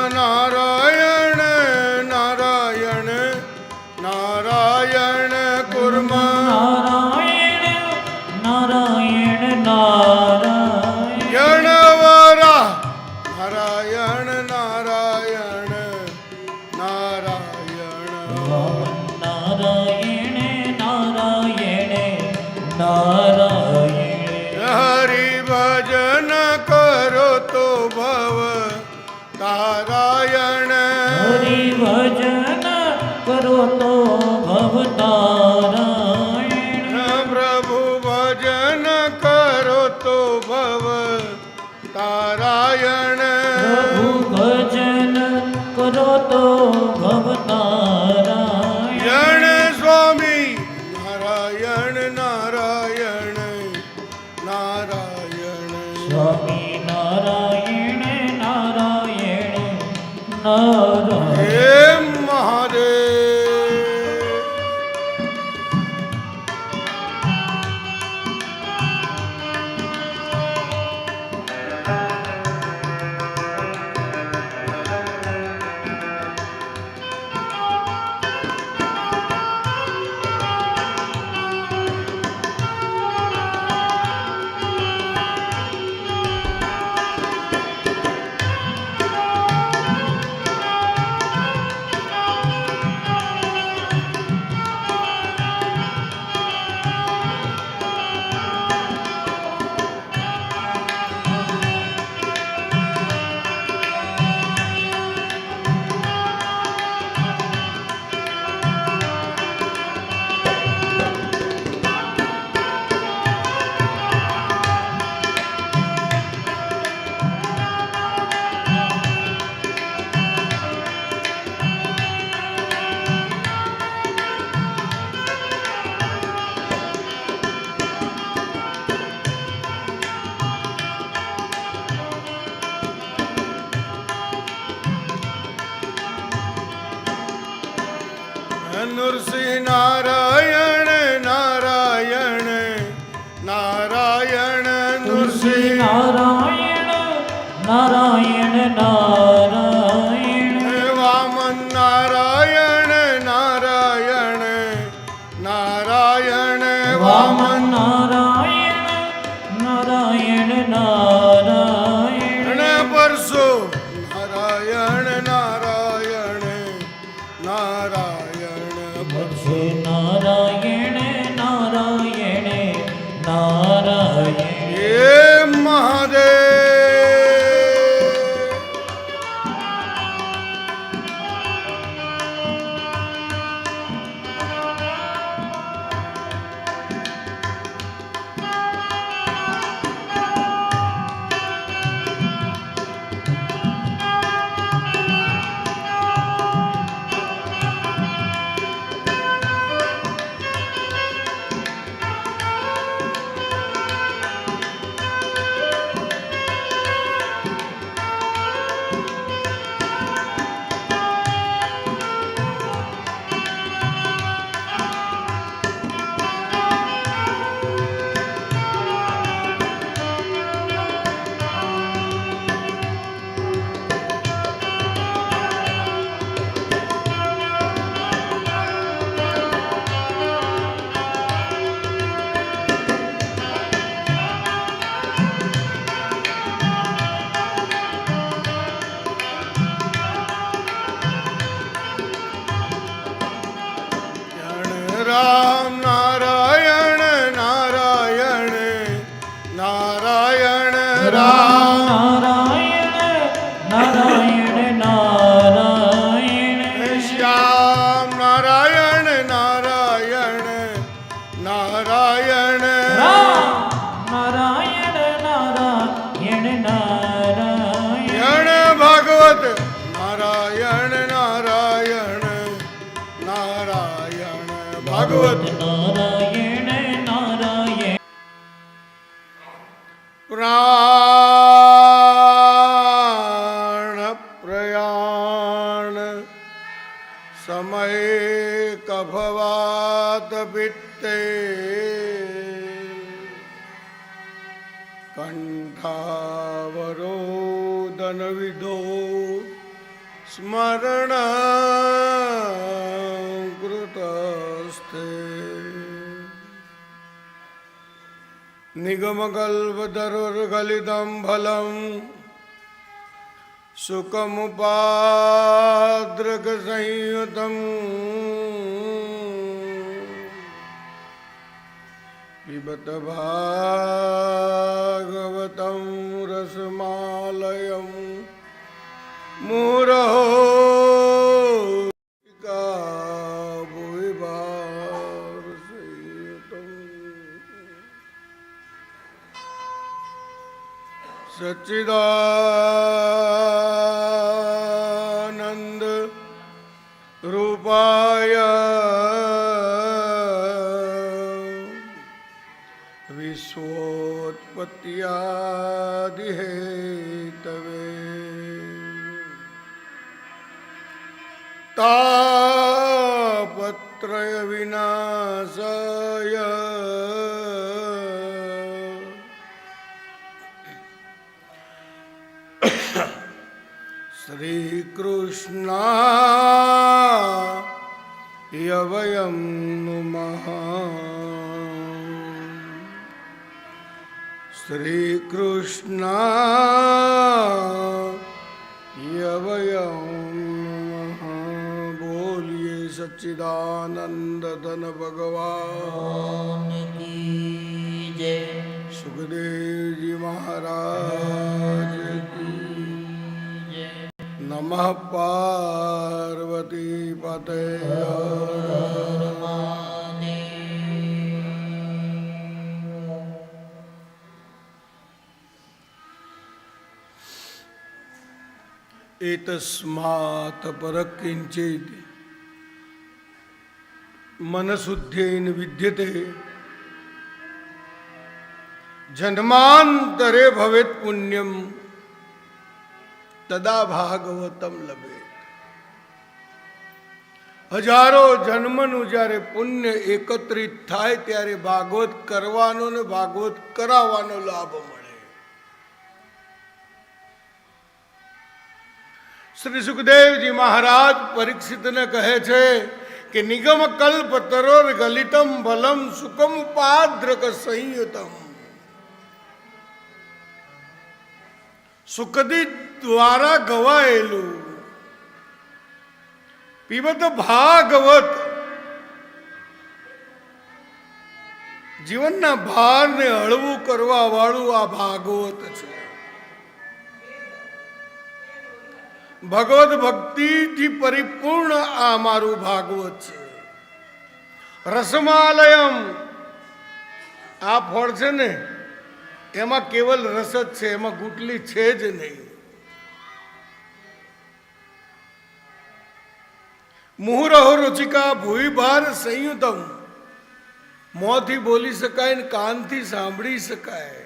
નારાયણ નારાયણ નારાયણ કુર્મ નારાયણ નારાયણ નારાયણ વરા નારાયણ નારાયણ નારાયણ નારાયણ નારાયણ નારાયણ હરિ ભજન કરો તો ભવ તારાયણ હરિ ભજન કરો તો ભવતારાયણ પ્રભુ ભજન કરો તો ભવ તારાયણ પ્રભુ ભજન કરો તો ભવતારાયણ સ્વામી નારાયણ નારાયણ નારાયણ સ્વામી નારાયણ નારાયણ નારાયણ હે મહાદેવ નૃસિંહ નારાયણ નારાયણ નારાયણ નૃસિંહ નારાયણ નારાયણ નારાયણ વામન નારાયણ નારાયણ નારાયણ વામન નારાયણ નારાયણ નારાયણ પરશુ નારાયણ નારાયણ નારાયણ પરશુ નારાયણ નારાયણ નારાયણ હે મહાદેવ રામ નારાયણ નારાયણ નારાયણ રામ નારાયણ નારાયણ નારાયણ શ્યામ નારાયણ નારાયણ નારાયણ રામ નારાયણ નારાયણ નારાયણ ભાગવત નારાયણ નારાયણ નારાયણ સમયે કફવાત પિત્તે કંઠાવરોદન વિધો સ્મરણ કૃતસ્થે નિગમકલ્પતરુર્ગલિતં ફલં સુખમુપાદ્રકસંયુતં पिबत भागवतं रसमालयं मुरहो सच्चिदानंद रूपाय विश्वोत्पत्त्यादिहेतवे तापत्रय विनाशाय श्री कृष्णाय वयं नुमः श्री कृष्णाय वयं नुमः। बोलिए सच्चिदानंद धन भगवान की जय। सुखदेव जी महाराज की नमः पार्वती पते एतस्मात् परकिंचित् मनशुद्धेन विद्यते जन्मांतरे भवेत् पुण्यम तदा भागवतम लभेत। हजारो जन्मनु જ્યારે પુણ્ય એકત્રિત થાય ત્યારે ભાગવત કરવાનો ને ભાગવત કરાવવાનો લાભ મળે। શ્રી સુખદેવજી મહારાજ પરીક્ષિતને કહે છે કે નિગમ કલ્પ તરોર ગલિતમ બલમ સુકમ ઉપાદ્રક સંયુતમ। સુખદી દ્વારા ગવાયેલું પીબત ભાગવત જીવનના ભારને હળવું કરવા વાળું આ ભાગવત છે। ભગવત ભક્તિથી પરિપૂર્ણ આ મારું ભાગવત છે। રસમાલયમ આ ફળ છે ને એમાં કેવલ રસ જ છે, એમાં ગુટલી છે જ નહીં। મુહુરહો રુચિકા ભૂવિભાર સંયુતમ મોંથી બોલી શકાય ને કાનથી સાંભળી શકાય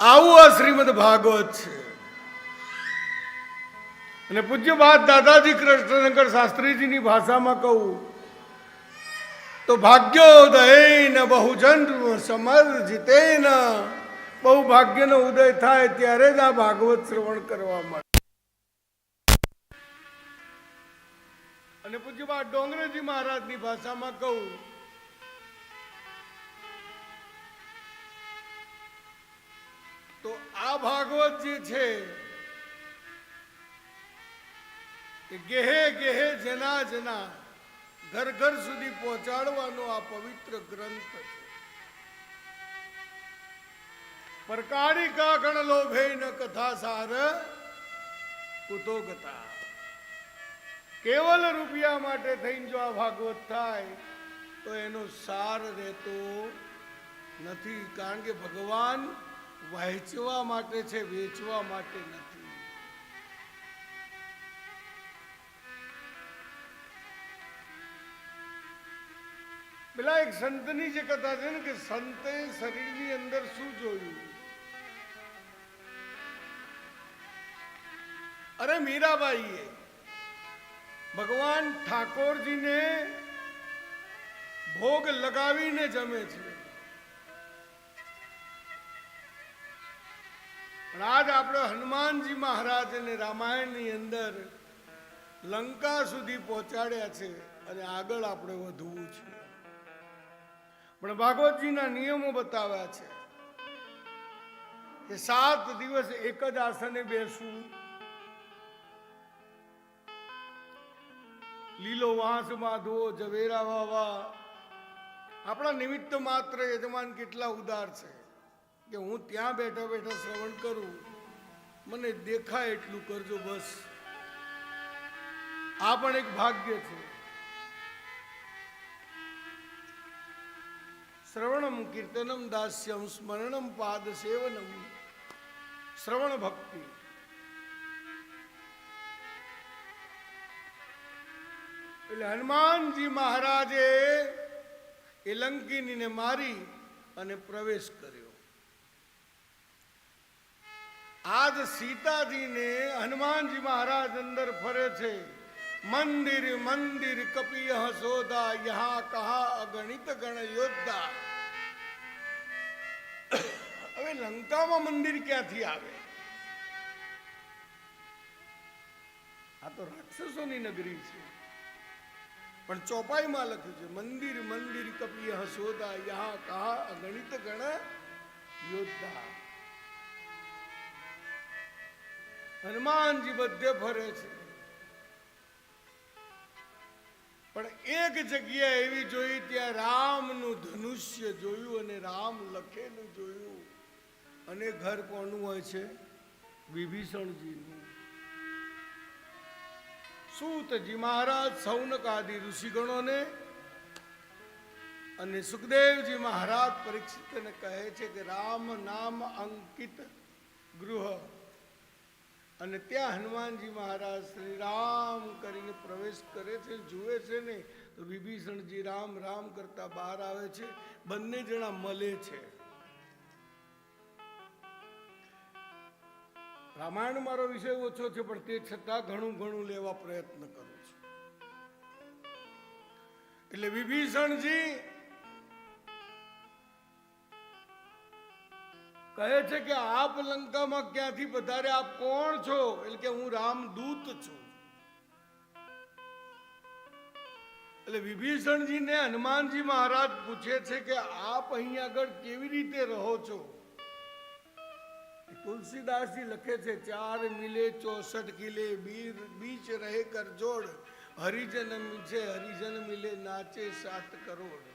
આવું આ શ્રીમદ ભાગવત છે। અને પૂજ્ય બાદ દાદાજી કૃષ્ણશંકર શાસ્ત્રીજીની ભાષામાં કહું તો ભાગ્યોદયેન બહુજન સમર્જિતેન બહુ ભાગ્યનો ઉદય થાય ત્યારે જ આ ભાગવત શ્રવણ કરવા મળે। અને પૂજ્ય બાદ ડોંગરેજી મહારાજની ભાષામાં કહું તો આ ભાગવત જે છે કે ગેહે ગેહે જના જના ઘર ઘર સુધી પહોંચાડવાનો આ પવિત્ર ગ્રંથ છે। પરકારી કાકણ લોભે ન કથા સાર કુતો ગતા। કેવલ રૂપિયા માટે થઈને જો આ ભાગવત થાય તો એનો સાર રહેતો નથી, કારણ કે ભગવાન વહેંચવા માટે છે, વેચવા માટે નથી। પેલા એક સંતની જે કથા છે ને કે સંતે શરીરની અંદર શું જોયું? અરે મીરાબાઈએ ભગવાન ઠાકોરજીને ભોગ લગાવીને જમે છે. પણ આજ આપણે હનુમાનજી મહારાજને રામાયણની અંદર લંકા સુધી પહોંચાડ્યા છે અને આગળ આપણે વધવું છે. પણ ભાગવતજીના નિયમો બતાવ્યા છે કે 7 દિવસ એક જ આસને બેસવું, લીલો વાંસ બાંધવો, ઝવેરા વાવા. આપણા નિમિત્ત માત્ર યજમાન કેટલા ઉદાર છે કે હું ત્યાં બેઠા બેઠા શ્રવણ કરું, મને દેખાય એટલું કરજો બસ. આ પણ એક ભાગ્ય છે. શ્રવણમ કીર્તનમ દાસ્યમ સ્મરણમ પાદ સેવનમ, શ્રવણ ભક્તિ. એટલે હનુમાનજી મહારાજે એ લંકિનીને મારી અને પ્રવેશ કર્યો. આજ સીતાજીને હનુમાનજી મહારાજ અંદર ફરે છે. મંદિર મંદિર કપિય સોદા, યહાં કહા અગણિત ગણ યોદ્ધા. હવે લંકામાં મંદિર ક્યાંથી આવે? આ તો રાક્ષસોની નગરી છે. પણ ચોપાઈમાં લખ્યું છે મંદિર મંદિર કપિય સોદા, યહાં કહા અગણિત ગણ યોદ્ધા. હનુમાનજી બધે ફરે છે. પણ એક જગ્યા એવી જોઈ, ત્યાં રામનું ધનુષ્ય જોયું અને રામ લખેલું જોયું. અને ઘર કોનું હોય છે? વિભીષણજીનું. સૂતજી મહારાજ સૌનક આદિ ઋષિગણોને અને સુખદેવજી મહારાજ પરીક્ષિતને કહે છે કે રામ નામ અંકિત ગૃહ. અને ત્યાં હનુમાનજી મહારાજ શ્રી રામ કરીને પ્રવેશ કરે છે. જુએ છે ને તો વિભીષણજી રામ રામ કરતા બહાર આવે છે. બંને જણા મળે છે. રામાયણ મારો વિષય ઓછો છે, પણ તે છતાં ઘણું ઘણું લેવા પ્રયત્ન કરું છું. એટલે વિભીષણજી કહે છે કે આપ લંકામાં ક્યાંથી પધારે, આપ કોણ છો? એટલે કે હું રામદૂત છું. એટલે વિભીષણજીને હનુમાનજી મહારાજ પૂછે છે કે આપ અહીં આગળ કેવી રીતે રહો છો? તુલસીદાસજી લખે છે 4 મિલે 64 કિલે, બીચ રહે કર જોડ, હરિજન છે હરિજન મિલે નાચે 7 કરોડ.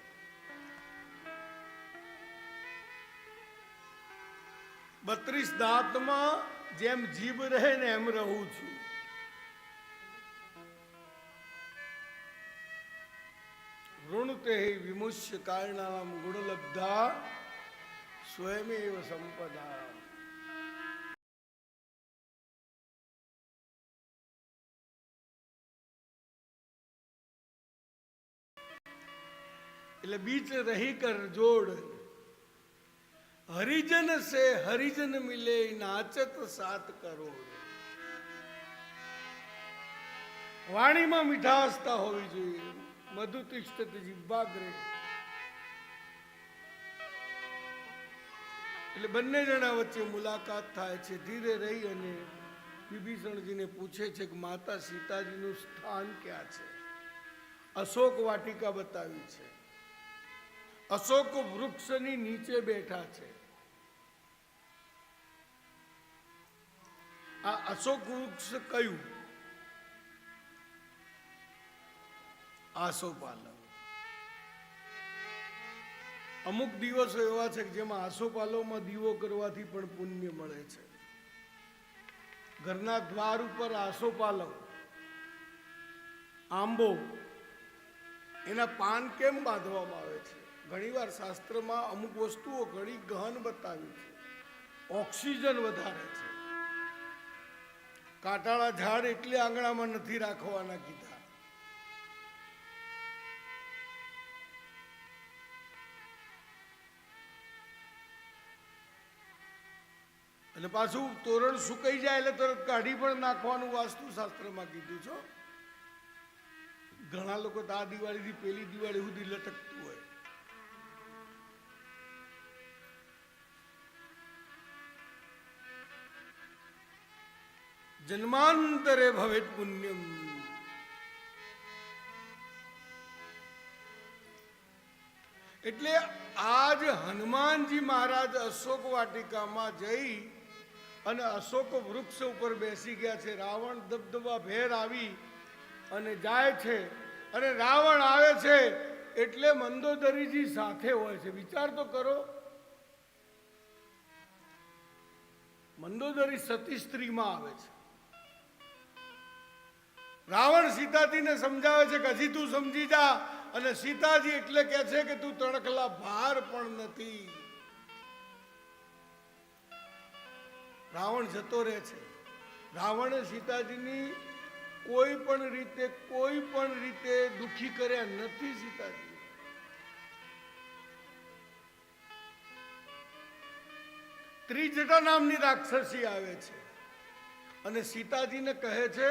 બત્રીસ દાંતમાં જેમ જીભ રહે ને એમ રહું છું. વૃણતે વિમુષ્ય કારણામ ગુણલબ્ધા સ્વયમેવ સંપદા. એટલે બીચ રહી કર જોડ, હરિજન સે હરિજન મિલે નાચત 7 કરોડ. વાણીમાં મીઠાશતા હોવી જોઈએ. મધુ તિષ્ઠત જીહ્વાગ્રે. એટલે બંને જણા વચ્ચે મુલાકાત થાય છે. ધીરે રહી અને વિભીષણજીને પૂછે છે કે માતા સીતાજીનું સ્થાન ક્યાં છે? અશોક વાટિકા બતાવી છે. અશોક વૃક્ષની નીચે બેઠા છે. આ અશોક વૃક્ષ કયું? આસોપાલવ. અમુક દિવસો એવા છે કે જેમાં આસોપાલવમાં દીવો કરવાથી પણ પુણ્ય મળે છે. ઘરના દ્વાર ઉપર આસોપાલવ, આંબો, એના પાન કેમ બાંધવામાં આવે છે? ઘણીવાર શાસ્ત્રમાં અમુક વસ્તુઓ ઘણી ગહન બતાવી છે. ઓક્સિજન વધારે છે. કાંટાળા ઝાડ એટલે આંગણામાં નથી રાખવાના કીધા. અને પાછું તોરણ સુકાઈ જાય એટલે તરત કાઢી પણ નાખવાનું વાસ્તુશાસ્ત્રમાં કીધું છો. ઘણા લોકો તો આ દિવાળીથી પેલી દિવાળી સુધી લટકતું હોય. જન્માંતરે ભવેત પુણ્યમ. એટલે આજ હનુમાનજી મહારાજ અશોક વાટિકામાં જઈ અને અશોક વૃક્ષ ઉપર બેસી ગયા છે. રાવણ દબદબા ભેર આવી અને જાય છે અને રાવણ આવે છે એટલે મંદોદરીજી સાથે હોય છે. વિચાર તો કરો, મંદોદરી સતી સ્ત્રીમાં આવે છે. રાવણ સીતાજીને સમજાવે છે કે હજી તું સમજી જા, અને સીતાજી એટલે કે છે કે તું તણખલા ભાર પણ નથી. રાવણ જતો રહે છે. રાવણે સીતાજીની કોઈ પણ રીતે દુખી કર્યા નથી. સીતાજી ત્રિજટા નામની રાક્ષસી આવે છે અને સીતાજીને કહે છે,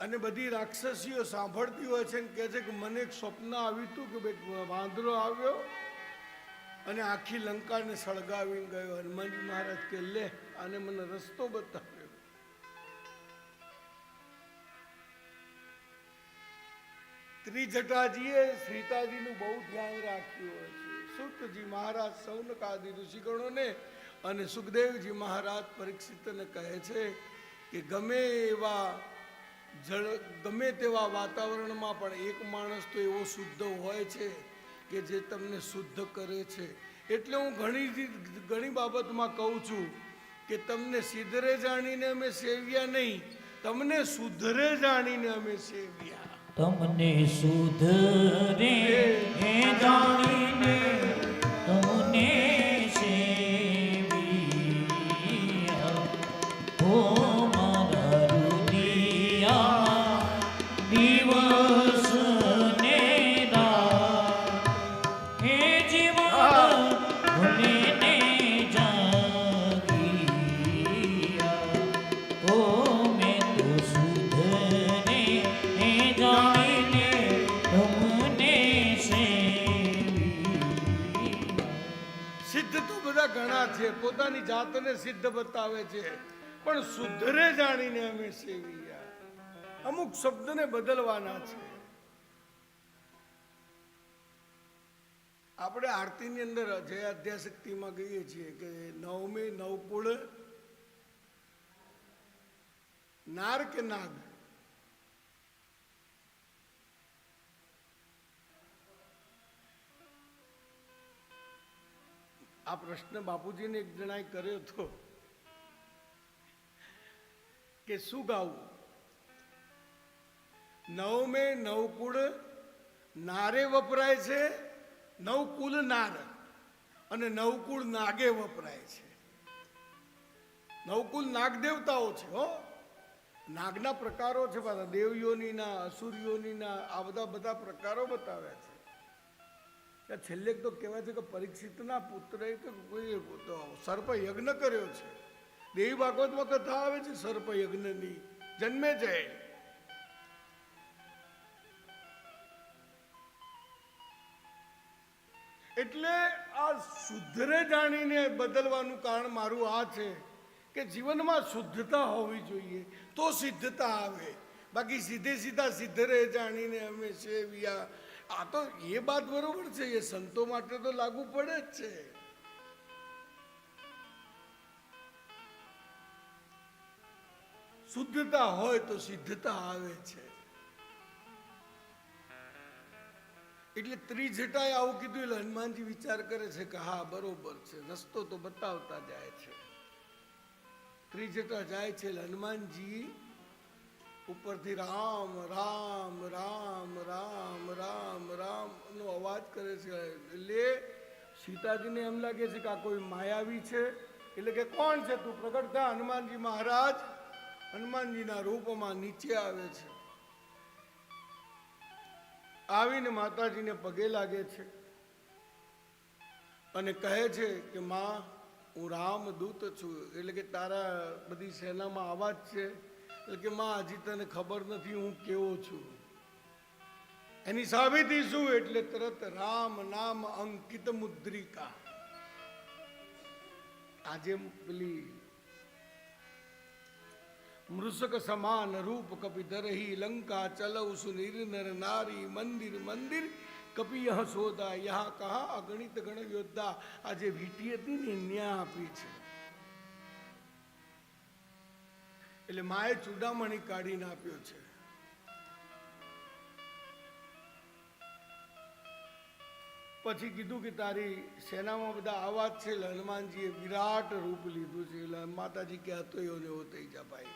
અને બધી રાક્ષસીઓ સાંભળતી હોય છે ને કહે છે કે મને એક સ્વપ્ન આવ્યું હતું કે ભાઈ વાંદરો આવ્યો અને આખી લંકાને સળગાવીને ગયો. હનુમાનજી મહારાજ કે લે, આને મને રસ્તો બતાવ્યો. ત્રિજટાજીએ સીતાજીનું બહુ ધ્યાન રાખ્યું હોય છે. સુતજી મહારાજ સૌનકાદિ ઋષિગણોને અને સુખદેવજી મહારાજ પરીક્ષિતને કહે છે કે ગમે તેવા વાતાવરણમાં પણ એક માણસ તો એવો શુદ્ધ હોય છે કે જે તમને શુદ્ધ કરે છે. એટલે હું ઘણી બાબતમાં કહું છું કે તમને સિદ્ધરે જાણીને અમે સેવ્યા નહીં, તમને સુધરે જાણીને અમે સેવ્યા. તમને સુધરે જાણીને તમને સેવ્યા. ઓ મારા રુદિયા દિવસ ને રાત, હે જીવન ભૂલીને જાગિયા. ઓ મેં તો સુધરે જાણીને તમને સેવ્યા. સિદ્ધ તો બધા ઘણા છે, પોતાની જાતને સિદ્ધ બતાવે છે, પણ સુધરે જાણીને અમે સેવ્યા. અમુક શબ્દને બદલવાના છે. આપણે આરતીની અંદર જય આદ્યાશક્તિમાં કહીએ છીએ કે નવમે નવકુળ નાર કે નાગ. આ પ્રશ્ન બાપુજીને એક જણાએ કર્યો હતો કે શું ગાવું. નવમે નવકુળ નારે વપરાય છે, નવકુલ નાર, અને નવકુળ નાગે વપરાય છે. નવકુલ નાગ દેવતાઓ છે હો. નાગના પ્રકારો છે, પાછા દેવયોનીના, અસુરયોનીના, આ બધા પ્રકારો બતાવ્યા છે. છેલ્લે તો કહેવાય છે કે પરીક્ષિતના પુત્રએ કોઈ સર્પ યજ્ઞ કર્યો છે. દેવી ભાગવતમાં કથા આવે છે સર્પ યજ્ઞની, જન્મે છે. એટલે આ શુદ્ધરે જાણીને બદલવાનું કારણ મારું આ છે કે જીવનમાં શુદ્ધતા હોવી જોઈએ તો સિદ્ધતા આવે. બાકી સીધા સિદ્ધરે જાણીને અમે સેવ્યા, આ તો એ વાત બરોબર છે, એ સંતો માટે તો લાગુ પડે જ છે. શુદ્ધતા હોય તો સિદ્ધતા આવે છે. એટલે ત્રિજટાએ આવું કીધું એટલે હનુમાનજી વિચાર કરે છે કે હા બરોબર છે, રસ્તો તો બતાવતા જાય છે. ત્રિજટા જાય છે એટલે હનુમાનજી ઉપરથી રામ રામ રામ રામ રામ રામ નો અવાજ કરે છે. એટલે સીતાજીને એમ લાગે છે કે આ કોઈ માયાવી છે. એટલે કે કોણ છે તું, પ્રગટ થા. હનુમાનજી મહારાજ હનુમાનજીના રૂપમાં નીચે આવે છે. આવીને માતાજીને પગે લાગે છે અને કહે છે કે માં હું રામદૂત છું. એટલે કે તારા બધી સેનામાં આવાજ છે, એટલે કે માં હજી તને ખબર નથી હું કેવો છું. એની સાબિતી શું? એટલે તરત રામ નામ અંકિત મુદ્રિકા. આજે પેલી મૃષક સમાન રૂપ કપી ધરહી લંકા ચલઉ સુનિર નર નારી મંદિર મંદિર કપી યહ સોદા યહ કહા અગણિત ગણ યોદ્ધા. આજે વીટી હતી ને ન્યા આપી છે. એટલે માએ ચૂડામણી કાઢીને આપ્યો છે. પછી કીધું કે તારી સેનામાં બધા આવા જ છે. એટલે હનુમાનજીએ વિરાટ રૂપ લીધું છે. એટલે માતાજી કે હતો એવો ને એવો થઈ જા ભાઈ,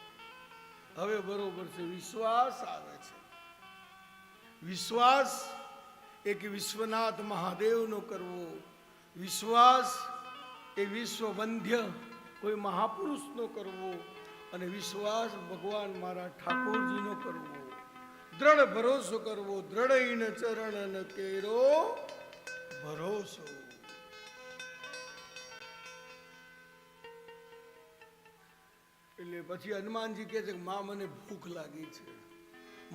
હવે બરોબર છે. વિશ્વાસ આવે છે. વિશ્વાસ એક વિશ્વનાથ મહાદેવનો કરવો, વિશ્વાસ એ વિશ્વવંધ્ય કોઈ મહાપુરુષનો કરવો, અને વિશ્વાસ ભગવાન મારા ઠાકોરજીનો કરવો. દ્રઢ ભરોસો કરવો. દ્રઢ ચરણ કેરો ભરોસો. એટલે પછી હનુમાનજી કહે છે કે માં મને ભૂખ લાગી છે.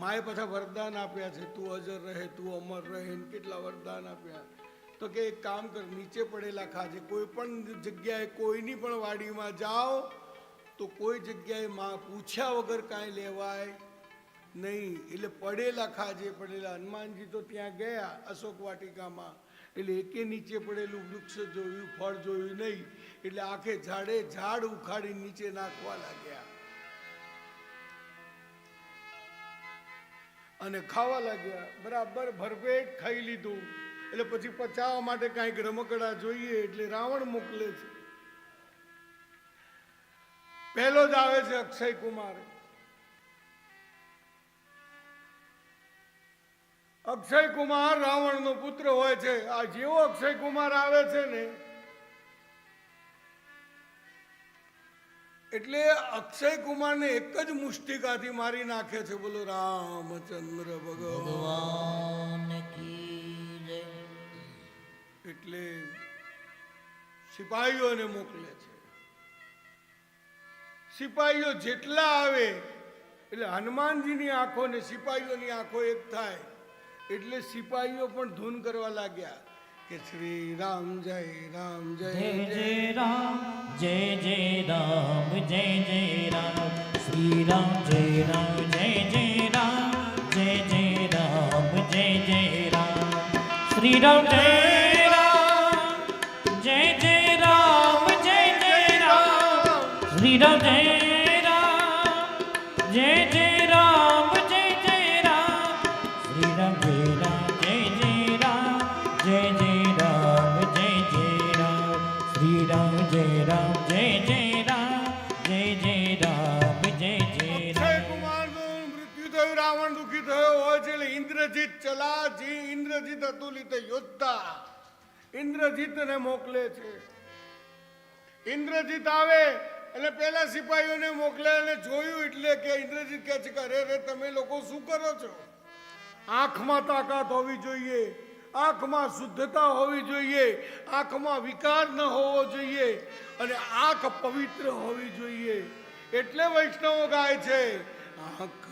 માએ પાછા વરદાન આપ્યા છે, તું અજર રહે, તું અમર રહે. કેટલા વરદાન આપ્યા. તો કે એક કામ કર, નીચે પડેલા ખાજે. કોઈ પણ જગ્યાએ કોઈની પણ વાડીમાં જાઓ તો કોઈ જગ્યાએ માં પૂછ્યા વગર કાંઈ લેવાય નહીં. એટલે પડેલા ખાજે. પડેલા. હનુમાનજી તો ત્યાં ગયા અશોક વાટિકામાં, એટલે એકે નીચે પડેલું વૃક્ષ જોયું, ફળ જોયું નહીં. એટલે આખે ઝાડે ઝાડ ઉખાડી નીચે નાખવા લાગ્યા અને ખાવા લાગ્યા. બરાબર ભરપેટ ખાઈ લીધું. એટલે પછી પચાવવા માટે કાંઈક રમકડા જોઈએ, એટલે રાવણ મોકલે છે. પહેલો જ આવે છે અક્ષય કુમાર. અક્ષય કુમાર રાવણનો પુત્ર હોય છે. આ જેવો અક્ષય કુમાર આવે છે ને, એટલે અક્ષય કુમારને એક જ મુષ્ટિકાથી મારી નાખે છે. બોલો રામચંદ્ર ભગવાન કી જય. એટલે સિપાહીઓને મોકલે છે. સિપાહીઓ જેટલા આવે એટલે હનુમાનજીની આંખો ને સિપાહીઓની આંખો એક થાય. એટલે સિપાહીઓ પણ ધૂન કરવા લાગ્યા કે શ્રી રામ જય રામ જય જય રામ જય જય રામ જય જય રામ શ્રી રામ જય રામ જય જય રામ જય જય રામ જય જય રામ શ્રી રામ જય રામ જય જય રામ જય જય રામ શ્રી રામ જય રામ જય જય રામ જય જય રામ શ્રી રામ જય રામ જય જય રામ જય જય રામ જય જય રામ શ્રી રામ જય રામ જય જય રામ જય જય રામ જય જય અક્ષય કુમારનું મૃત્યુ થયું. રાવણ દુઃખી થયો હોય છે. એટલે ઇન્દ્રજીત ચલા જી. ઇન્દ્રજીત અતુલિત યોદ્ધા ઇન્દ્રજીતને મોકલે છે. ઇન્દ્રજીત આવે એટલે પેલા સિપાહીઓને મોકલે અને જોયું એટલે કે ઇન્દ્રજીત કહે છે કે અરે રે તમે લોકો શું કરો છો? આંખમાં તાકાત હોવી જોઈએ, આંખમાં શુદ્ધતા હોવી જોઈએ, આંખમાં વિકાર ન હોવો જોઈએ, અને આંખ પવિત્ર હોવી જોઈએ. એટલે વૈષ્ણવો ગાય છે આંખ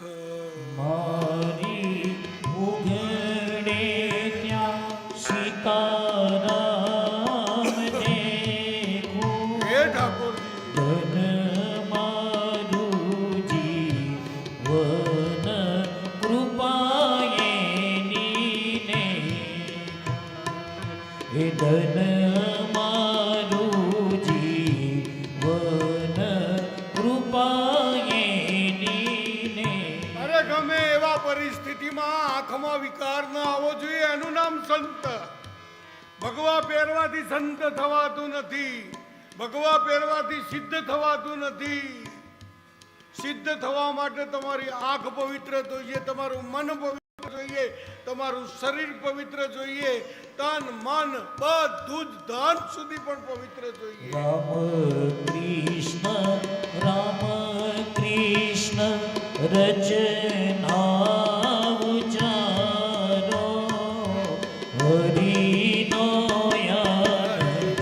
મારી ઉઘડે ત્યાં સીતારામ દેખું હે ઠાકોરજી. ધન મારું જીવન કૃપાએ નીને એ ધન મારું જીવન કૃપાએ નીને. અરે ગમે એવા પરિસ્થિતિમાં આંખમાં વિકાર ન આવવો જોઈએ. એનું નામ સંત. ભગવા પહેરવાથી સંત થવાતું નથી. ભગવા પહેરવાથી સિદ્ધ થવાતું નથી. સિદ્ધ થવા માટે તમારી આંખ પવિત્ર જોઈએ, તમારું મન પવિત્ર જોઈએ, તમારું શરીર પવિત્ર જોઈએ, તન મન બધું જ ધન સુધી પણ પવિત્ર જોઈએ. રામ કૃષ્ણ રચના ઉચારો હરિનો યાદ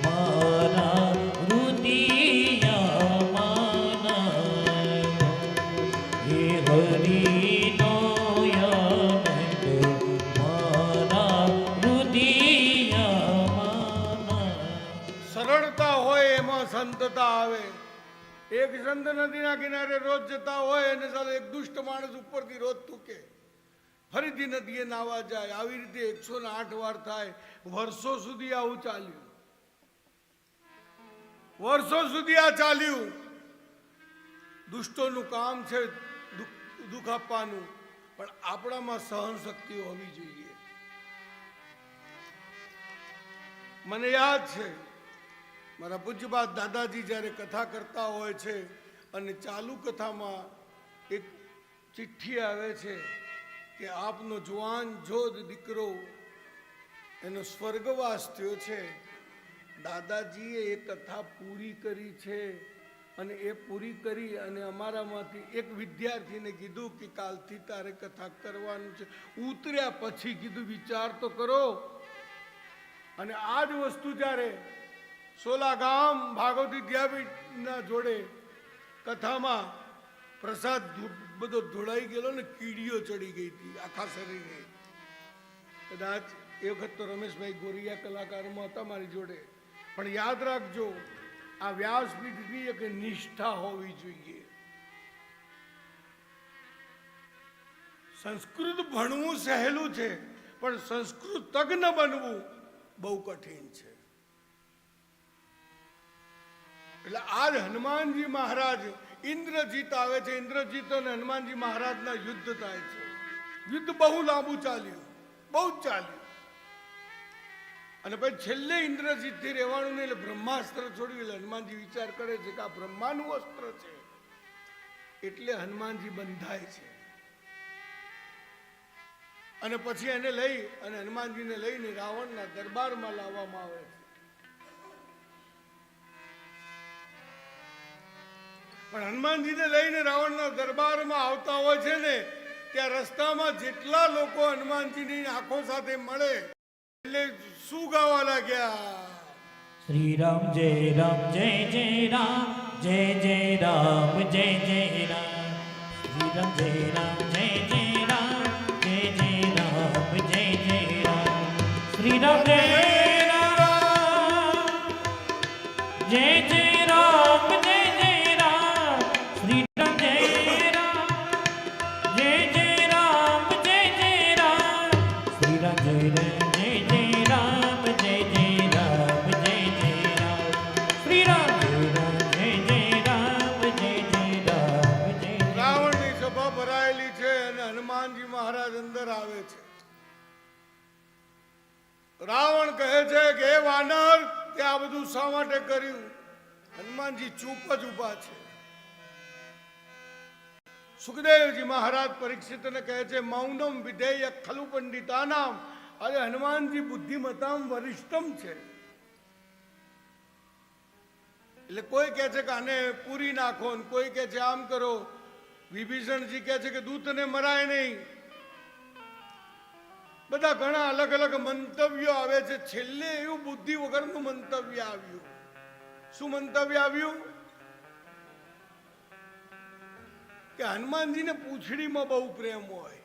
મારા હૃદયમાં એક સંત નદીના કિનારે રોજ જતા હોય અને ચાલો એક દુષ્ટ માણસ ઉપરથી રોજ થૂકે, ફરીથી નદીએ નાવા જાય. આવી રીતે 108 વાર થાય. વર્ષો સુધી આવું ચાલ્યું, વર્ષો સુધી આ ચાલ્યું. દુષ્ટોનું કામ છે દુઃખ આપવાનું, પણ આપણામાં સહન શક્તિ હોવી જોઈએ. મને યાદ છે મારા પૂજ્યપાદ દાદાજી જ્યારે કથા કરતા હોય છે અને ચાલુ કથામાં એક ચિઠ્ઠી આવે છે કે આપનો જુવાન જોધ દીકરો એનો સ્વર્ગવાસ થયો છે. દાદાજીએ એ કથા પૂરી કરી છે અને એ પૂરી કરી અને અમારામાંથી એક વિદ્યાર્થીને કીધું કે કાલથી તારે કથા કરવાનું છે. ઉતર્યા પછી કીધું વિચાર તો કરો. અને આ જ વસ્તુ જ્યારે સોલા ગામ ભાગવતી વિદ્યાપીઠના જોડે કથામાં પ્રસાદ બધો ધોળાઈ ગયેલો ને કીડીઓ ચડી ગઈ હતી આખા શરીરે. કદાચ એ વખત તો રમેશભાઈ ગોરિયા કલાકારમાં હતા મારી જોડે. પણ યાદ રાખજો, આ વ્યાસપીઠની એક નિષ્ઠા હોવી જોઈએ. સંસ્કૃત ભણવું સહેલું છે, પણ સંસ્કૃત તજ્ઞ બનવું બહુ કઠિન છે. એટલે આજ હનુમાનજી મહારાજ, ઇન્દ્રજીત આવે છે, ઇન્દ્રજીત અને હનુમાનજી મહારાજના યુદ્ધ થાય છે. યુદ્ધ બહુ લાંબુ ચાલ્યું, બહુ જ ચાલ્યું. અને પછી છેલ્લે ઇન્દ્રજીતથી રહેવાનું નહીં એટલે બ્રહ્માસ્ત્ર છોડ્યું. એટલે હનુમાનજી વિચાર કરે છે કે આ બ્રહ્માનું અસ્ત્ર છે, એટલે હનુમાનજી બંધાય છે. અને પછી એને લઈ અને હનુમાનજીને લઈને રાવણના દરબારમાં લાવવામાં આવે છે. પણ હનુમાનજીને લઈને રાવણના દરબારમાં આવતા હોય છે ને, ત્યાં રસ્તામાં જેટલા લોકો હનુમાનજીની આંખો સાથે મળે એટલે શું ગાવા લાગ્યા? શ્રી રામ જય રામ જય જય રામ, જય જય રામ જય જય રામ. શ્રી રામ જય રામ જય જય રામ, જય જય રામ જય જય રામ. શ્રી રામ જય રામ, જય જય રામ જય જય રામ. શ્રી રામ જય રામ, જય જય રામ જય જય રામ. શ્રી રામ જય રામ, જય જય રામ જય જય રામ, જય જય રામ. શ્રી રામ જય રામ, જય જય રામ જય જય રામ, જય. રાવણની સભા ભરાયેલી છે અને હનુમાનજી મહારાજ અંદર આવે છે. રાવણ કહે છે કે હે વાનર, તે આ બધું શા માટે કર્યું? હનુમાનજી ચૂપ જ ઉભા છે. સુખદેવજી મહારાજ પરીક્ષિતને કહે છે મૌનમ વિધેય ખલુ પંડિતાનામ. અરે હનુમાનજી બુદ્ધિમતામ વરિષ્ઠમ છે. એટલે કોઈ કહે છે કે આને પૂરી નાખો, ને કોઈ કહે છે આમ કરો. વિભીષણજી કહે છે કે દૂતને મરાય નહીં. બધા ઘણા અલગ અલગ મંતવ્યો આવે છે. છેલ્લે એવું બુદ્ધિ વગરનું મંતવ્ય આવ્યું. શું મંતવ્ય આવ્યું? કે હનુમાનજીને પૂંછડીમાં બહુ પ્રેમ હોય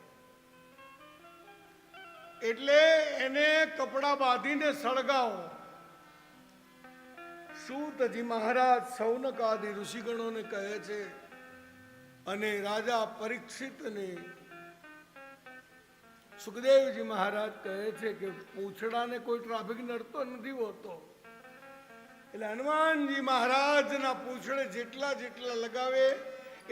એટલે એને કપડા બાંધીને સળગાવો. સૂતજી મહારાજ સૌનક આદિ ઋષિગણોને કહે છે અને રાજા પરીક્ષિતને સુખદેવજી મહારાજ કહે છે કે પૂંછડાને કોઈ ટ્રાફિક નડતો નથી હોતો. એટલે હનુમાનજી મહારાજના પૂંછડે જેટલા જેટલા લગાવે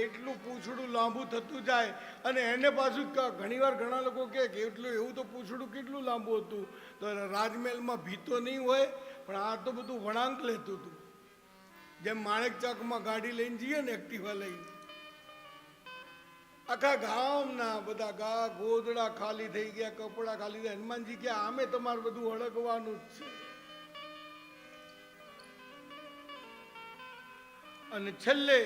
એટલું પૂંછડું લાંબુ થતું જાય. અને એને પાછું ઘણીવાર ઘણા લોકો કહે કે એટલું એવું તો પૂંછડું કેટલું લાંબુ હતું? તો રાજમહેલમાં ભીતો નહીં હોય, પણ આ તો બધું વળાંક લેતું હતું. જેમ માણેક ચોકમાં ગાડી લઈને જઈએ ને એક્ટિવા લઈને, આખા ગામના બધા ગોદડા ખાલી થઈ ગયા, કપડા ખાલી થયા. હનુમાનજી કે આમે તમારે બધું હળગવાનું જ છે. અને છેલ્લે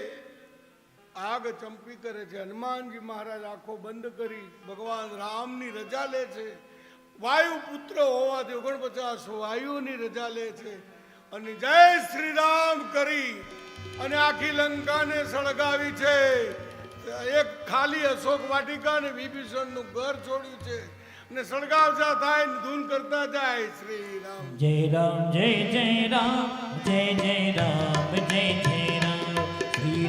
આગ ચંપી કરે છે. હનુમાનજી મહારાજ આંખો બંધ કરી ભગવાન રામની રજા લે છે. વાયુ પુત્ર હોવાથી 49 વાયુની રજા લે છે અને જય શ્રી રામ કરી અને આખી લંકાને સળગાવી છે. એક ખાલી અશોક વાટિકા અને વિભીષણનું ઘર છોડ્યું છે અને સળગાવતા થાય ધૂન કરતા જાય શ્રી રામ. જય રામ જય જય રામ, જય જય રામ જય જય રામ. શ્રી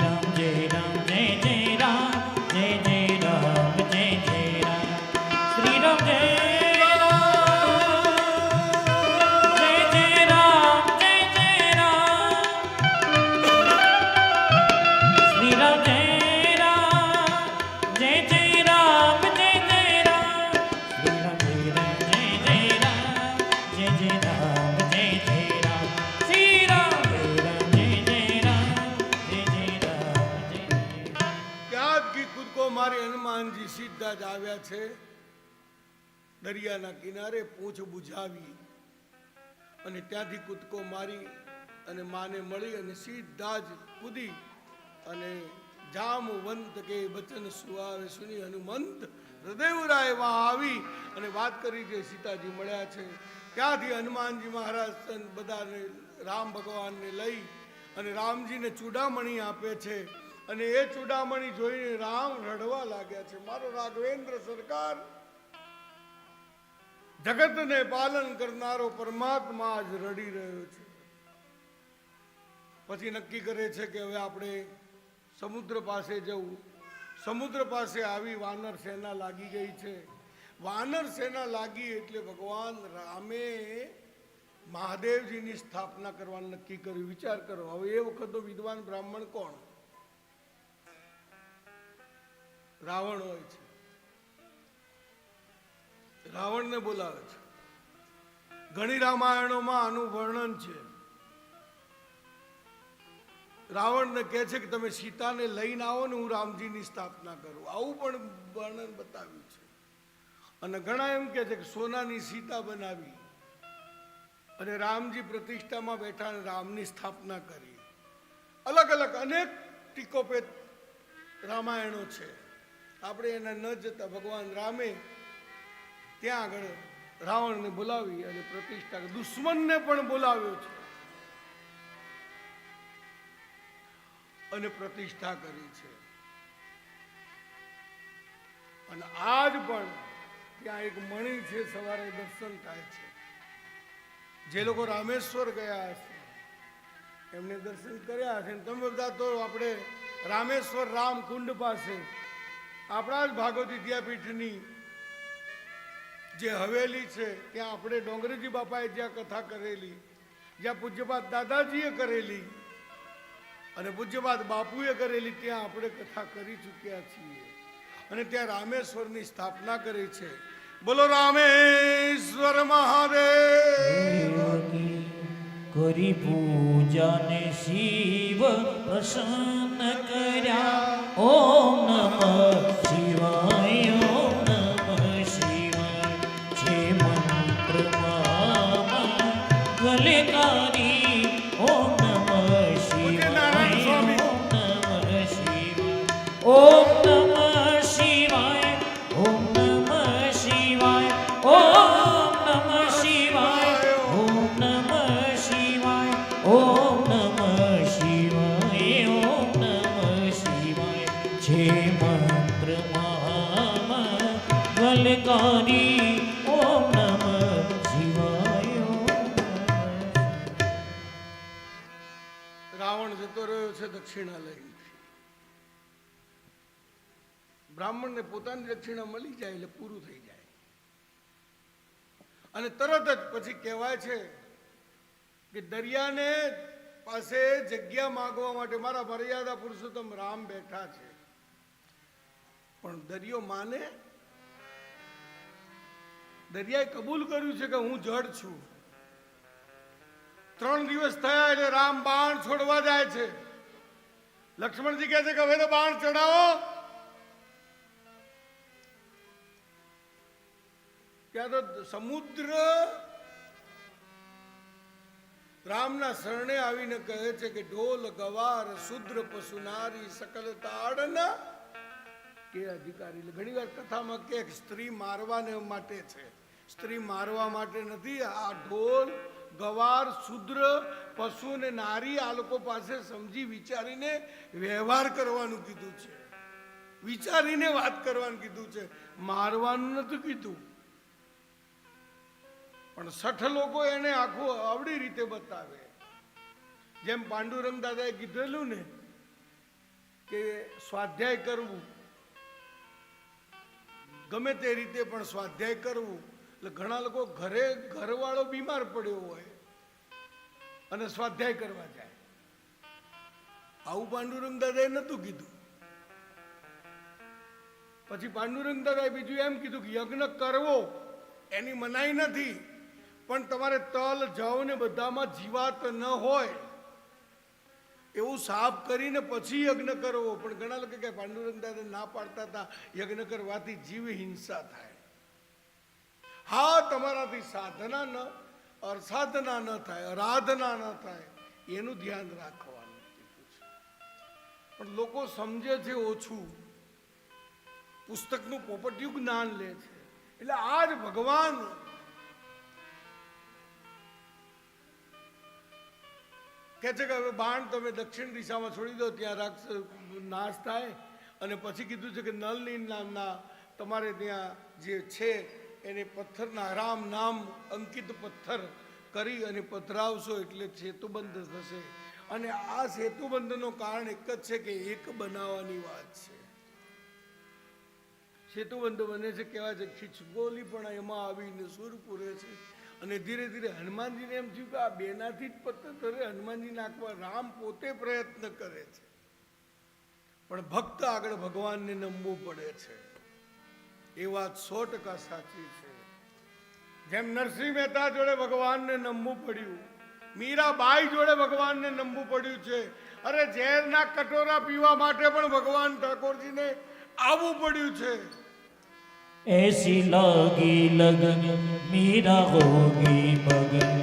હનુમાનજી સીધા જ આવ્યા છે દરિયાના કિનારે, પૂંછ બુઝાવી અને ત્યાંથી કૂદકો મારી અને માને મળી અને સીધા જ કૂદી અને જામવંત કે બચન સુઆવે સુની હનુમંત હૃદયરાય માં આવી અને વાત કરી કે સીતાજી મળ્યા છે. ત્યાંથી હનુમાનજી મહારાજ બધાને રામ ભગવાનને લઈ અને રામજીને ચૂડામણી આપે છે અને એ ચૂડામણી જોઈને રામ રડવા લાગ્યા છે. મારો રાઘવેન્દ્ર સરકાર, જગતને પાલન કરનારો પરમાત્મા જ રડી રહ્યો છે. પછી નક્કી કરે છે કે હવે આપણે સમુદ્ર પાસે જવું. સમુદ્ર પાસે આવી વાનર સેના લાગી ગઈ છે. વાનર સેના લાગી એટલે ભગવાન રામે મહાદેવજીની સ્થાપના કરવાનું નક્કી કર્યું. વિચાર કરો, હવે એ વખતનો વિદ્વાન બ્રાહ્મણ કોણ? રાવણ હોય છે. રાવણને બોલાવે છે. ઘણી રામાયણોમાં આનું વર્ણન છે. રાવણને કહે છે કે તમે સીતાને લઈને આવો ને હું રામજીની સ્થાપના કરું. આવું પણ વર્ણન બતાવ્યું છે. અને ઘણા એમ કહે છે કે સોનાની સીતા બનાવી અને રામજી પ્રતિષ્ઠામાં બેઠા અને રામની સ્થાપના કરી. અલગ અલગ અનેક ટીકોપે રામાયણો છે. આપણે એના ન જતા ભગવાન રામે ત્યાં આગળ રાવણને બોલાવી અને પ્રતિષ્ઠા, દુશ્મનને પણ બોલાવ્યો છે અને પ્રતિષ્ઠા કરી છે. અને આજ પણ ત્યાં એક મણી છે, સવારે દર્શન થાય છે. જે લોકો રામેશ્વર ગયા હશે એમને દર્શન કર્યા હશે. તમે બધા તો આપણે રામેશ્વર રામકુંડ પાસે આપણા જ ભાગવતી વિદ્યાપીઠની જે હવેલી છે ત્યાં આપણે ડોંગરેજી બાપાએ જ્યાં કથા કરેલી, જ્યાં પૂજ્યપાદ દાદાજીએ કરેલી અને પૂજ્યપાદ બાપુએ કરેલી, ત્યાં આપણે કથા કરી ચૂક્યા છીએ. અને ત્યાં રામેશ્વરની સ્થાપના કરી છે. બોલો રામેશ્વર મહાદેવ. કરી પૂજાને શિવ પ્રસન્ન કર્યા. ઓમ નમઃ શિવાય, ઓમ નમઃ શિવાય. છે મંત્રમાં ગલકારી. ઓમ નમઃ શિવાય, ઓમ નમઃ શિવાય. ઓમ નમઃ શિવાય, ઓમ નમઃ શિવાય. ઓમ નમઃ શિવાય, ઓમ નમઃ શિવાય. ઓમ નમઃ શિવાય, ઓમ નમઃ શિવાય. છે મંત્રમાં ગલકારી. ઓમ નમઃ શિવાય, ઓમ નમઃ. રાવણ જતો રહ્યો છે દક્ષિણા લઈને. બ્રાહ્મણને પોતાની દક્ષિણા મળી જાય એટલે પૂરું થઈ જાય. અને તરત જ પછી કહેવાય છે કે દરિયાને પાસે જગ્યા માંગવા માટે મારા મર્યાદા પુરુષોત્તમ રામ બેઠા છે. પણ દરિયો માને? દરિયાએ કબૂલ કર્યું છે કે હું જળ છું. 3 દિવસ થયા એટલે રામ બાણ છોડવા જાય છે. લક્ષ્મણજી કહે છે કે હવે તો બાણ ચડાવો. ત્યાં તો સમુદ્ર રામના શરણે આવીને કહે છે કે ઢોલ ગવાર શુદ્ર પશુ નારી સકલ તાડના કે અધિકારી. ઘણી વાર કથામાં કે સ્ત્રી મારવાને માટે છે, સ્ત્રી મારવા માટે નથી. આ ઢોલ ગવાર શુદ્ર પશુ ને નારી આ લોકો પાસે સમજી વિચારીને વ્યવહાર કરવાનું કીધું છે, વિચારીને વાત કરવાનું કીધું છે, મારવાનું નથી કીધું. પણ 60 લોકો એને આખું આવડી રીતે બતાવે. જેમ પાંડુરંગ દાદાએ કીધેલું ને કે સ્વાધ્યાય કરવું, ગમે તે રીતે પણ સ્વાધ્યાય કરવું. એટલે ઘણા લોકો ઘરવાળો બીમાર પડ્યો હોય અને સ્વાધ્યાય કરવા જાય. આવું પાંડુરંગ દાદાએ નતું કીધું. પછી પાંડુરંગ દાદાએ બીજું એમ કીધું કે યજ્ઞ કરવો એની મનાઈ નથી, પણ તમારે તલ જવ ને બધામાં જીવાત ન હોય એવું સાફ કરીને પછી યજ્ઞ કરવો. પણ ઘણા લોકો કે પાંડુરંગ દાદા ના પાડતા હતા યજ્ઞ કરવાથી જીવ હિંસા થાય. હા, તમારાથી સાધના ન અસાધના ન થાય, આરાધના ન થાય, એનું ધ્યાન રાખવાનું કીધું છે. પણ લોકો સમજે છે ઓછું, પુસ્તકનું પોપટિયું જ્ઞાન લે છે. એટલે આ જ ભગવાન કહે છે કે હવે બાણ તમે દક્ષિણ દિશામાં છોડી દો, ત્યાં રાક્ષસ નાશ થાય. અને પછી કીધું છે કે નલની નામના તમારે ત્યાં જે છે એને પથ્થરના રામ નામ અંકિત પથ્થર કરી અને પધરાવશો એટલે સેતુબંધ થશે. અને આ સેતુબંધનું કારણ એક જ છે કે એક બનાવવાની વાત છે. સેતુબંધ બને છે કેવા છે ખીચગોલી પણ એમાં આવીને સુર પૂરે છે. અને ધીરે ધીરે હનુમાનજીને એમ થયું કે આ બેનાથી જ પત્તર ધરે હનુમાનજી નાખવા. રામ પોતે પ્રયત્ન કરે છે, પણ ભક્ત આગળ ભગવાનને નમવું પડે છે. એ વાત 100% સાચી છે. જેમ નરસિંહ મહેતા જોડે ભગવાનને નમવું પડ્યું, મીરાબાઈ જોડે ભગવાનને નમવું પડ્યું છે. અરે ઝેરના કટોરા પીવા માટે પણ ભગવાન ઠાકોરજીને આવવું પડ્યું છે. ऐसी लागी लगन मीरा होगी मगन,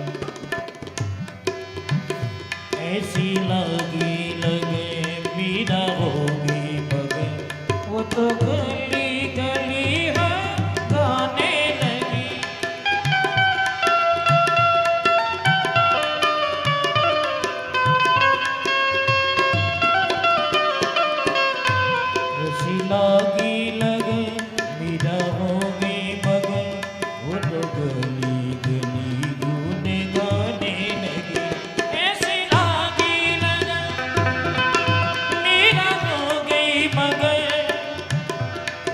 ऐसी लागी लगन मीरा होगी मगन, वो तो गली गली हाँ गाने लगी. ऐसी लागी लगन मीरा होगी मगन, वो तो गली गली गूने गाने लगी. ऐसी लागी लगन मीरा होगी मगन,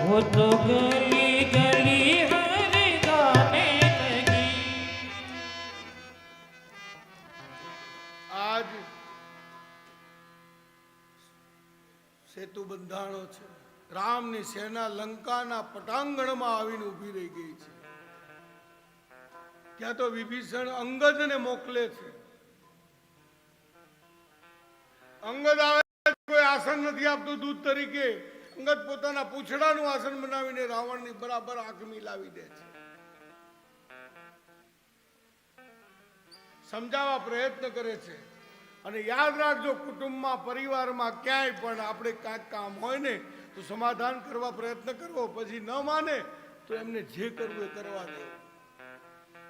वो तो गली गली हर गाने लगी. આજ સેતુ બંધાણો છે. રામની સેના લંકાના પટાંગણમાં આવીને ઊભી રહી ગઈ છે. ત્યાં તો વિભીષણ અંગદને મોકલે છે. અંગદ આવે, કોઈ આસન નથી આપતું દૂત તરીકે. અંગદ પોતાના પૂંછડાનું આસન બનાવીને રાવણની બરાબર આંખ મિલાવી દે છે. સમજાવવા પ્રયત્ન કરે છે. અને યાદ રાખજો, કુટુંબમાં પરિવારમાં ક્યાંય પણ આપણે કાંઈક કામ હોય ને તો સમાધાન કરવા પ્રયત્ન કરવો. પછી ન માને તો એમને જે કરવું એ કરવા દેવું.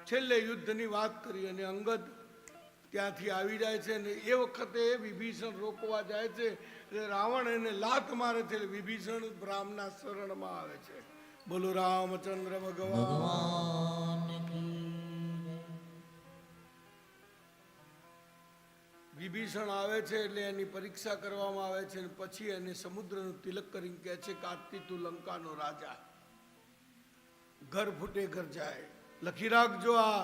છેલ્લે યુદ્ધની વાત કરી અને અંગદ ત્યાંથી આવી જાય છે. અને એ વખતે વિભીષણ રોકવા જાય છે એટલે રાવણ એને લાત મારે છે. એટલે વિભીષણ રામના શરણમાં આવે છે. બોલો રામચંદ્ર ભગવાન. ભગવાન કી વિભીષણ આવે છે એટલે એની પરીક્ષા કરવામાં આવે છે. અને પછી એને સમુદ્રનું તિલક કરીને કહે છે કે આજથી તું લંકાનો રાજા. ઘર ફૂટે ઘર જાય. લખી રાખજો, આ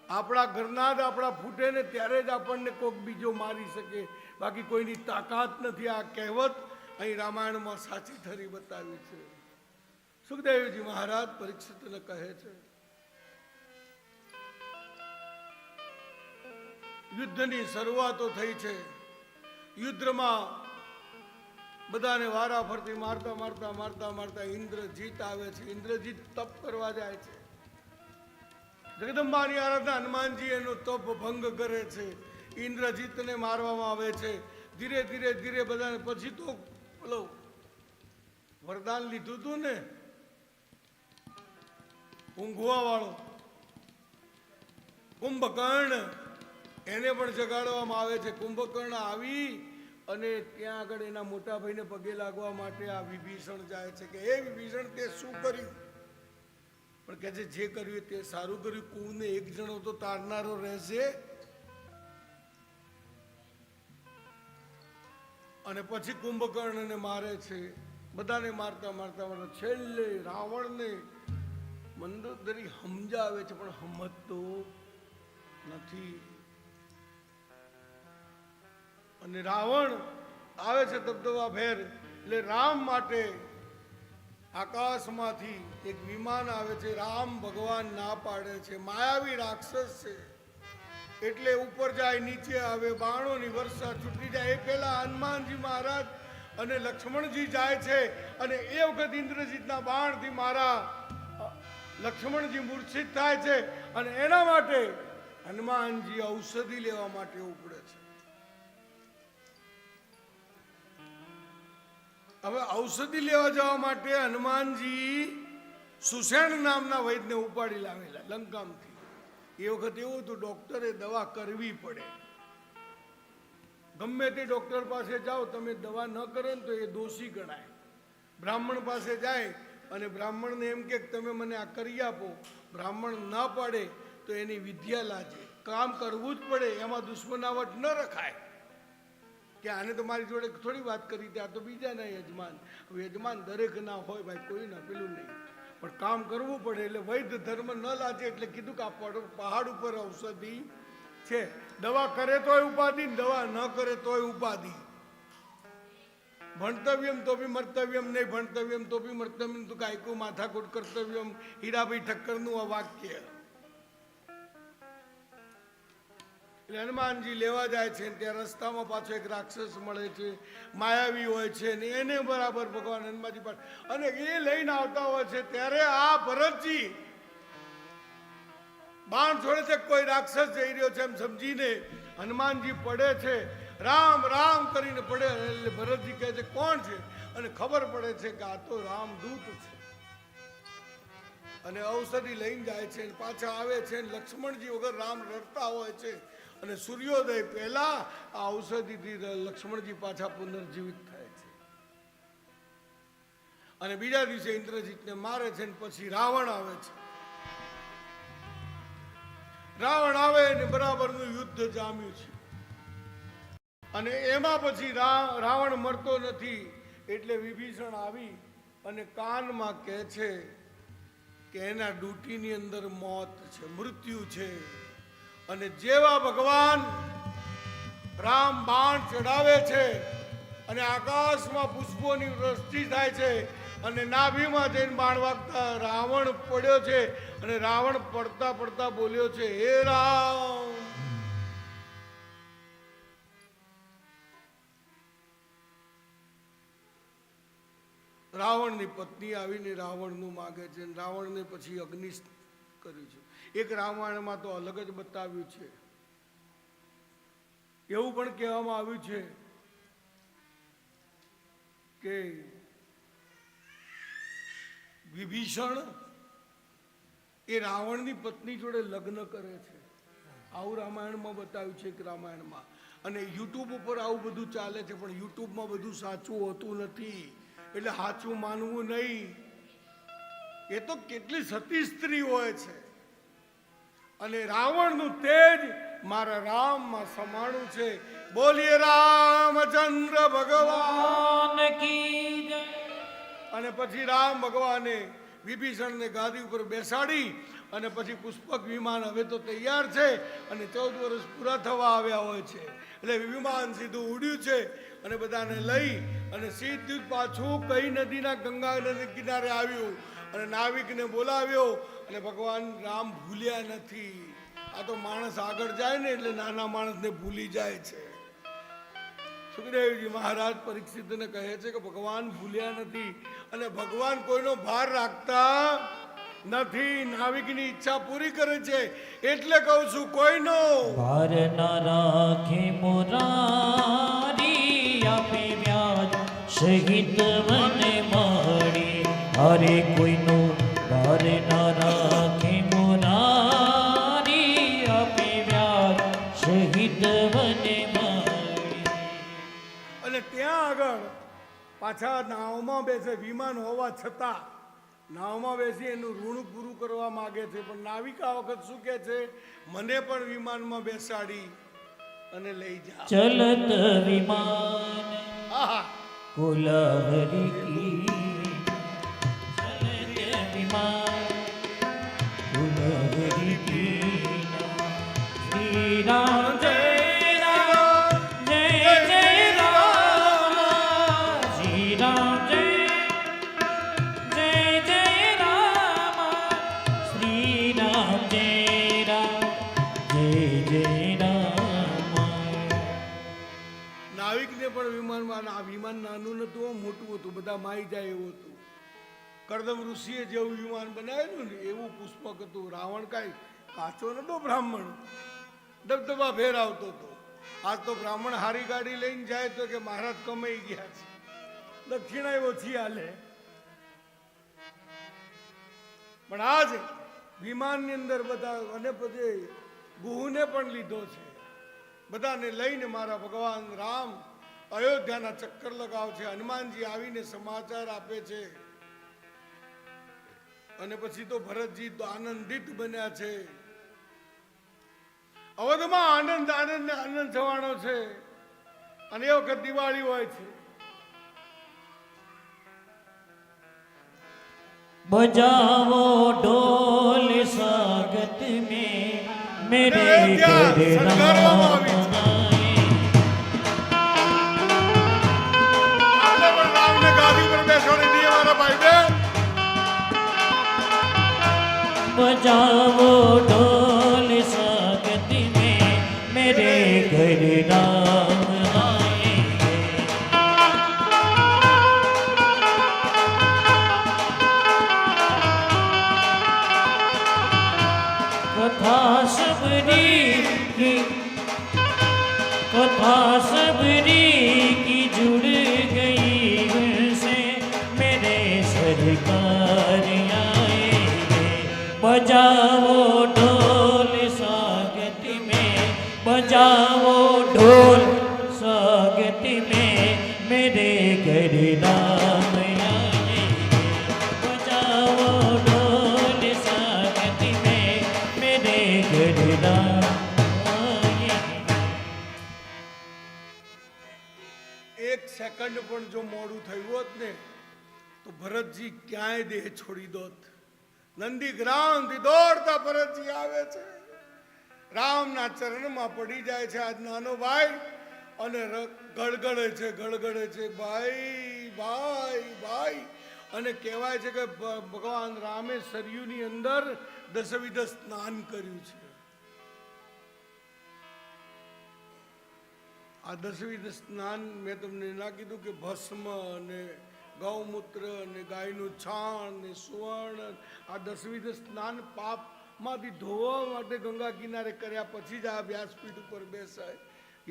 આપણા ઘરના જ આપણા ફૂટે ને ત્યારે જ આપણને કોઈક બીજો મારી શકે, બાકી કોઈની તાકાત નથી. આ કહેવત અહીં રામાયણમાં સાચી ઠરી બતાવી છે. સુખદેવજી મહારાજ પરીક્ષિતને કહે છે યુદ્ધની શરૂઆતો થઈ છે. યુદ્ધમાં બધાને વારા ફરતી મારતા મારતા મારતા મારતા ઇન્દ્રજીત આવે છે. ઇન્દ્રજીત તપ કરવા જાય છે. જગદંબાની આરાધના હનુમાનજી એનો તપ ભંગ કરે છે. ઇન્દ્રજીતને મારવામાં આવે છે. ધીરે ધીરે ધીરે બધાને પછી તો પેલો વરદાન લીધું હતું ને ઊંઘવા વાળો કુંભકર્ણ, એને પણ જગાડવામાં આવે છે. કુંભકર્ણ આવી અને ત્યાં આગળ એના મોટા ભાઈને પગે લાગવા માટે આ વિભીષણ જાય છે કે એ વિભીષણ તે શું કર્યું? પણ કહે છે જે કર્યું તે સારું કર્યું. કુળને એક જણો તો તારનારો રહેશે. અને પછી કુંભકર્ણને મારે છે. બધાને મારતા મારતા મારતા છેલ્લે રાવણને મંદોદરી સમજાવે છે પણ સમજતો નથી. અને રાવણ આવે છે દબદબા ભેર. એટલે રામ માટે આકાશમાંથી એક વિમાન આવે છે. રામ ભગવાન ના પાડે છે. માયાવી રાક્ષસ છે. એટલે ઉપર જાય નીચે આવે, બાણોની વર્ષા છૂટી જાય. એ પહેલા હનુમાનજી મહારાજ અને લક્ષ્મણજી જાય છે અને એ વખત ઇન્દ્રજીતના બાણથી મારા લક્ષ્મણજી મૂર્છિત થાય છે અને એના માટે હનુમાનજી ઔષધિ લેવા માટે ઉપડે છે. હવે ઔષધિ લેવા જવા માટે હનુમાનજી સુષેણ નામના વૈદ્યને ઉપાડી લાવેલા લંકામથી. એ વખત એવું હતું, ડોક્ટરે દવા કરવી પડે. ગમે તે ડોક્ટર પાસે જાઓ, તમે દવા ન કરો ને તો એ દોષી ગણાય. બ્રાહ્મણ પાસે જાય અને બ્રાહ્મણને એમ કે તમે મને આ કરી આપો, બ્રાહ્મણ ના પાડે તો એની વિદ્યા લાજે. કામ કરવું જ પડે, એમાં દુશ્મનાવટ ન રખાય કે આને તો મારી જોડે થોડી વાત કરી હતી, આ તો બીજાના યજમાન. યજમાન દરેક ના હોય ભાઈ, કોઈ ના પેલું નહીં, પણ કામ કરવું પડે. એટલે વૈદ્ય ધર્મ ન લાજે એટલે કીધું કે આ પહાડ ઉપર ઔષધિ છે. દવા કરે તોય ઉપાધિ, દવા ન કરે તોય ઉપાધિ. ભણતવ્યમ તો બી મર્તવ્યમ, નહીં ભણતવ્યમ તો બી મર્તવ્યમ, તો કાયકું માથાકૂટ કર્તવ્યમ. હીરાભાઈ ઠક્કરનું આ વાક્ય. એટલે હનુમાનજી લેવા જાય છે, ત્યાં રસ્તામાં પાછો એક રાક્ષસ મળે છે, માયાવી હોય છે, ને એને બરાબર ભગવાન હનુમાનજી પાસે, અને એ લઈને આવતા હોય છે. ત્યારે આ ભરતજી બાણ છોડે છે, કોઈ રાક્ષસ જઈ રહ્યો છે એમ સમજીને હનુમાનજી પડે છે, રામ રામ કરીને પડે. એટલે ભરતજી કહે છે કોણ છે, અને ખબર પડે છે કે આ તો રામદૂત છે. અને ઔષધિ લઈને જાય છે, પાછા આવે છે. લક્ષ્મણજી વગર રામ રડતા હોય છે, અને સૂર્યોદય પહેલા આ ઔષધિથી લક્ષ્મણજી પાછા પુનર્જીવિત થાય છે. અને બીજા દિવસે ઇન્દ્રજીતને મારે છે, પછી રાવણ આવે છે. રાવણ આવે ને બરાબરનું યુદ્ધ જામ્યું છે. અને એમાં પછી રાવણ મરતો નથી, એટલે વિભીષણ આવી અને કાનમાં કહે છે કે એના ડૂટીની અંદર મોત છે, મૃત્યુ છે. અને જેવા ભગવાન રામ બાણ ચડાવે છે અને આકાશમાં પુષ્પોની વૃષ્ટિ થાય છે, અને નાભીમાં જઈને બાણ વાગતા રાવણ પડ્યો છે, અને રાવણ પડતા પડતા બોલ્યો છે, હે રામ. રાવણની પત્ની આવીને રાવણનું માગે છે, રાવણને પછી અગ્નિ કર્યું છે. એક રામાયણમાં તો અલગ જ બતાવ્યું છે. એવું પણ કહેવામાં આવ્યું છે કે વિભીષણ એ રાવણની પત્ની જોડે લગ્ન કરે છે. આવું રામાયણમાં બતાવ્યું છે, એક રામાયણમાં. અને યુટ્યુબ ઉપર આવું બધું ચાલે છે, પણ યુટ્યુબમાં બધું સાચું હોતું નથી, એટલે સાચું માનવું નહીં. એ તો કેટલી સતી સ્ત્રી હોય છે. અને રાવણનું તેજ મારા રામમાં સમાણું છે. બોલીએ રામચંદ્ર ભગવાન કી જય. અને પછી રામ ભગવાને વિભીષણને ગાદી ઉપર બેસાડી અને પછી પુષ્પક વિમાન હવે તો તૈયાર છે, અને 14 વર્ષ પૂરા થવા આવ્યા હોય છે. એટલે વિમાન સીધું ઉડ્યું છે અને બધાને લઈ અને સીધું પાછું કઈ નદીના ગંગા નદી કિનારે આવ્યું અને નાવિકને બોલાવ્યો. અને ભગવાન રામ ભૂલ્યા નથી. આ તો માણસ આગળ જાય ને એટલે નાના માણસને ભૂલી જાય છે. સુખદેવજી મહારાજ પરીક્ષિતને કહે છે કે ભગવાન ભૂલ્યા નથી, અને ભગવાન કોઈનો ભાર રાખતા નથી, નાવિકની ઈચ્છા પૂરી કરે છે. એટલે કહું છું, કોઈનો ભાર ના રાખે મુરારી, આપે વ્યાજ સહિત મને મળી. અરે કોઈનો ભાર ના રાખે મુરારી, આપે વ્યાજ સહિત મને મળી. અને ત્યાં આગળ પાછા નાવમાં બેસે, વિમાન હોવા છતાં નાવમાં બેસી એનું ઋણ પૂરું કરવા માંગે છે. પણ નાવિકા વખત શું કહે છે, મને પણ વિમાનમાં બેસાડી અને લઈ જા. ચલત વિમાન આહા, કુલહરી કી, ચલત વિમાન કુલહરી કી. શ્રી રામ જય રામ, જય જય રામ. શ્રી રામ જય જય જય રામ. શ્રી રામ જય રામ, જય જય રામ. વિમાન, આ વિમાન નાનું નતું, મોટું હતું, બધા માઈ જાય એવું હતું. કરદમ ઋષિએ જેવું વિમાન બનાવેલું ને એવું પુષ્પક હતું. રાવણ કાંઈ કાચો નતો, બ્રાહ્મણ દબદબા ફેર આવતો હતો. આજ તો બ્રાહ્મણ હારી ગાડી લઈને જાય તો કે મહારાજ કમાઈ ગયા છે, દક્ષિણા ઓછી હાલે. પણ આજ વિમાનની અંદર બધા, અને પછી ગુહુને પણ લીધો છે, બધાને લઈને મારા ભગવાન રામ અયોધ્યાના ચક્કર લગાવ છે. હનુમાનજી આવીને સમાચાર આપે છે, અને પછી તો ભરતજી આનંદિત બન્યા છે. અવધમાં આનંદ આનંદ ને આનંદ થવાનો છે, અને એ વખત દિવાળી હોય છે. बजाओ ढोल स्वागत में मेरे घर राम आए. રામને ગાદી પર બેસાડી દીએ મારા ભાઈ બેન. बजाओ ढोल स्वागत में मेरे घर राम आएंगे. कथा सबरी की जुड़ गई उनसे मेरे सरकार आएंगे. बजाओ ढोल स्वागत में, बजाओ ढोल स्वागत में मेरे घर राम आएंगे. बजाओ ढोल स्वागत में मेरे घर राम आएंगे. એક સેકન્ડ પણ જો મોડું થયું હોત ને તો ભરતજી ક્યાંય દેહ છોડી દોત. નંદી ગ્રામથી દોડતા ભરતજી આવે છે, રામના ચરણમાં પડી જાય છે આજ નાનો ભાઈ, અને ગળગળે છે, ગળગળે છે, ભાઈ ભાઈ ભાઈ. અને કહેવાય છે કે ભગવાન રામે સરયુની અંદર દશવિધ સ્નાન કર્યું છે. આ દશવિધ સ્નાન મેં તમને ના કીધું કે ભસ્મ અને ગૌમૂત્ર અને ગાયનું છાણ ને સુવર્ણ, આ દશવિધ સ્નાન પાપમાંથી ધોવા માટે ગંગા કિનારે કર્યા પછી જ આ વ્યાસપીઠ ઉપર બેસાય.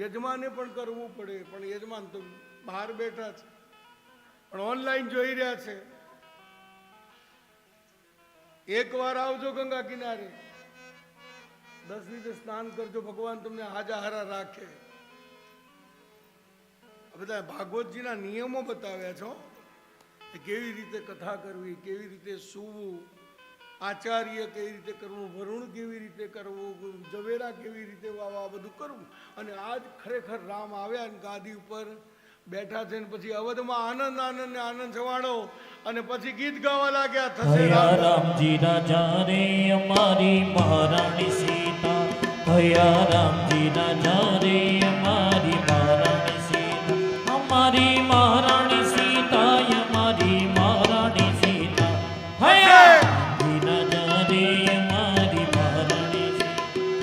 યજમાને પણ કરવું પડે, પણ યજમાન તો બહાર બેઠા છે, પણ ઓનલાઈન જોઈ રહ્યા છે. એકવાર આવજો ગંગા કિનારે, દશવિધ સ્નાન કરજો, ભગવાન તમને હાજાહારા રાખે. બધા ભાગવતજીના નિયમો બતાવ્યા છો, કેવી રીતે કથા કરવી, કેવી રીતે સૂવું, આચાર્ય કેવી રીતે કરવું, વરુણ કેવી રીતે કરવું, ઝવેરા કેવી રીતે વાવા, બધું કરવું. અને આજ ખરેખર રામ આવ્યા અને ગાદી ઉપર બેઠા છે, ને પછી અવધમાં આનંદ આનંદ ને આનંદ છવાણો, અને પછી ગીત ગાવા લાગ્યા. થશે હયા રામજી રાજા રે અમારી મહારાણી સીતા, હયા રામજી રાજા રે અમારી મહારાણી સીતા, અમારી મહારાણી સીતા, અમારી મહારાણી સીતા, હયા રામજી રાજા રે અમારી મહારાણી સીતા.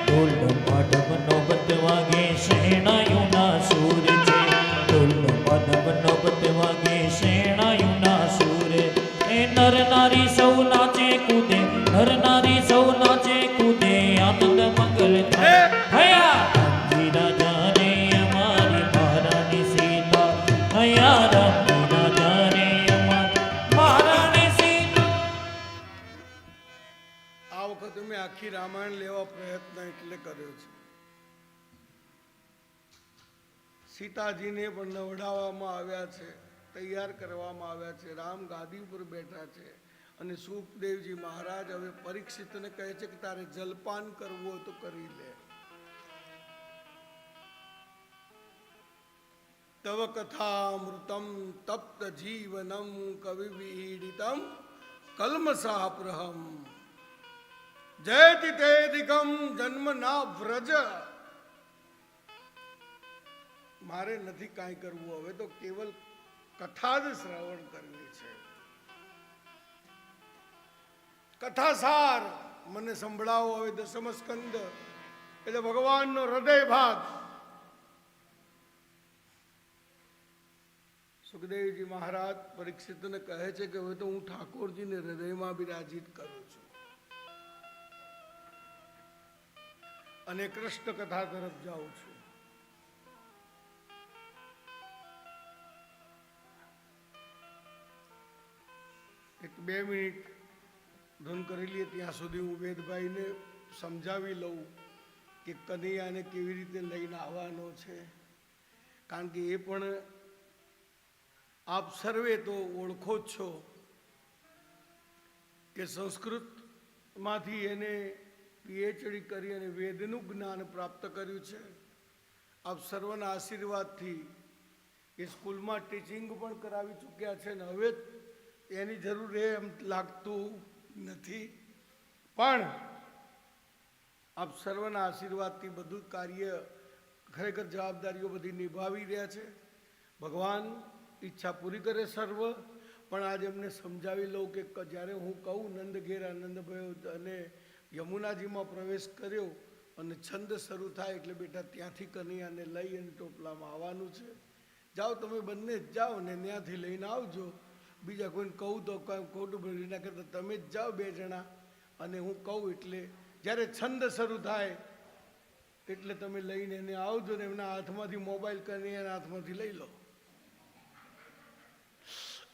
ઢોલ માધવ નોબત વાગે શેણાયુના સૂર છે, ઢોલ માધવ નોબત વાગે શેણાયુના સૂર. એ નર નારી સૌ નાચે કૂદે, નર નારી સૌ નાચે કૂદે, આનંદ મંગલ થાય. હયા રામજી રાજા રે અમારી મહારાણી સીતા, હયા રામજી રાજા રે અમારી મહારાણી સીતા. આ વખતે મેં આખી રામાયણ લેવા પ્રયત્ન એટલે કર્યો છે. સીતાજીને પણ નવડાવવામાં આવ્યા છે, તૈયાર કરવામાં આવ્યા છે, રામ ગાદી ઉપર બેઠા છે, અને સુખદેવજી મહારાજ હવે પરીક્ષિતને કહે છે કે તારે જલપાન કરવું હોય તો કરી લે. તવ કથામૃતમ તપ્ત જીવનમ કવિ વિડીતમ કલ્મષાપ્રહમ જયતિ તેધિકમ જન્મ ના વ્રજ. મારે નથી કાંઈ કરવું, હવે તો કેવલ કથા જ શ્રવણ કરવી છે. કથા સાર મને સંભળાવો. હવે દસમ સ્કંદ એટલે ભગવાનનો હૃદય ભાગ સુખદેવજી મહારાજ પરીક્ષિતને કહે છે કે હવે તો હું ઠાકોરજીને હૃદયમાં બિરાજિત કરું છું અને કૃષ્ણ કથા તરફ જાઉં છું. એક 2 મિનિટ ધૂન કરી લઈએ ત્યાં સુધી હું વેદભાઈને સમજાવી લઉં કે કનૈયાને કેવી રીતે લઈને આવવાનો છે. કારણ કે એ પણ આપ સર્વે તો ઓળખો જ છો કે સંસ્કૃતમાંથી એને પીએચડી કરી અને વેદનું જ્ઞાન પ્રાપ્ત કર્યું છે. આપ સર્વના આશીર્વાદથી એ સ્કૂલમાં ટીચિંગ પણ કરાવી ચૂક્યા છે ને હવે એની જરૂર એમ લાગતું નથી, પણ આપ સર્વના આશીર્વાદથી બધું કાર્ય ખરેખર જવાબદારીઓ બધી નિભાવી રહ્યા છે. ભગવાન ઈચ્છા પૂરી કરે સર્વ. પણ આજે એમને સમજાવી લઉં કે જ્યારે હું કહું નંદ ઘેર આનંદ ભયો અને યમુનાજીમાં પ્રવેશ કર્યો અને છંદ શરૂ થાય એટલે બેટા ત્યાંથી કનૈયાને લઈ અને ટોપલામાં આવવાનું છે. જાઓ તમે બંને જ જાઓ ને ત્યાંથી લઈને આવજો. બીજા કોઈને કહું તો ખોટું ભરી ના કરતા તમે જ જાઓ 2 જણા અને હું કહું એટલે જ્યારે છંદ શરૂ થાય એટલે તમે લઈને એને આવજો ને એમના હાથમાંથી મોબાઈલ કનૈયાના હાથમાંથી લઈ લો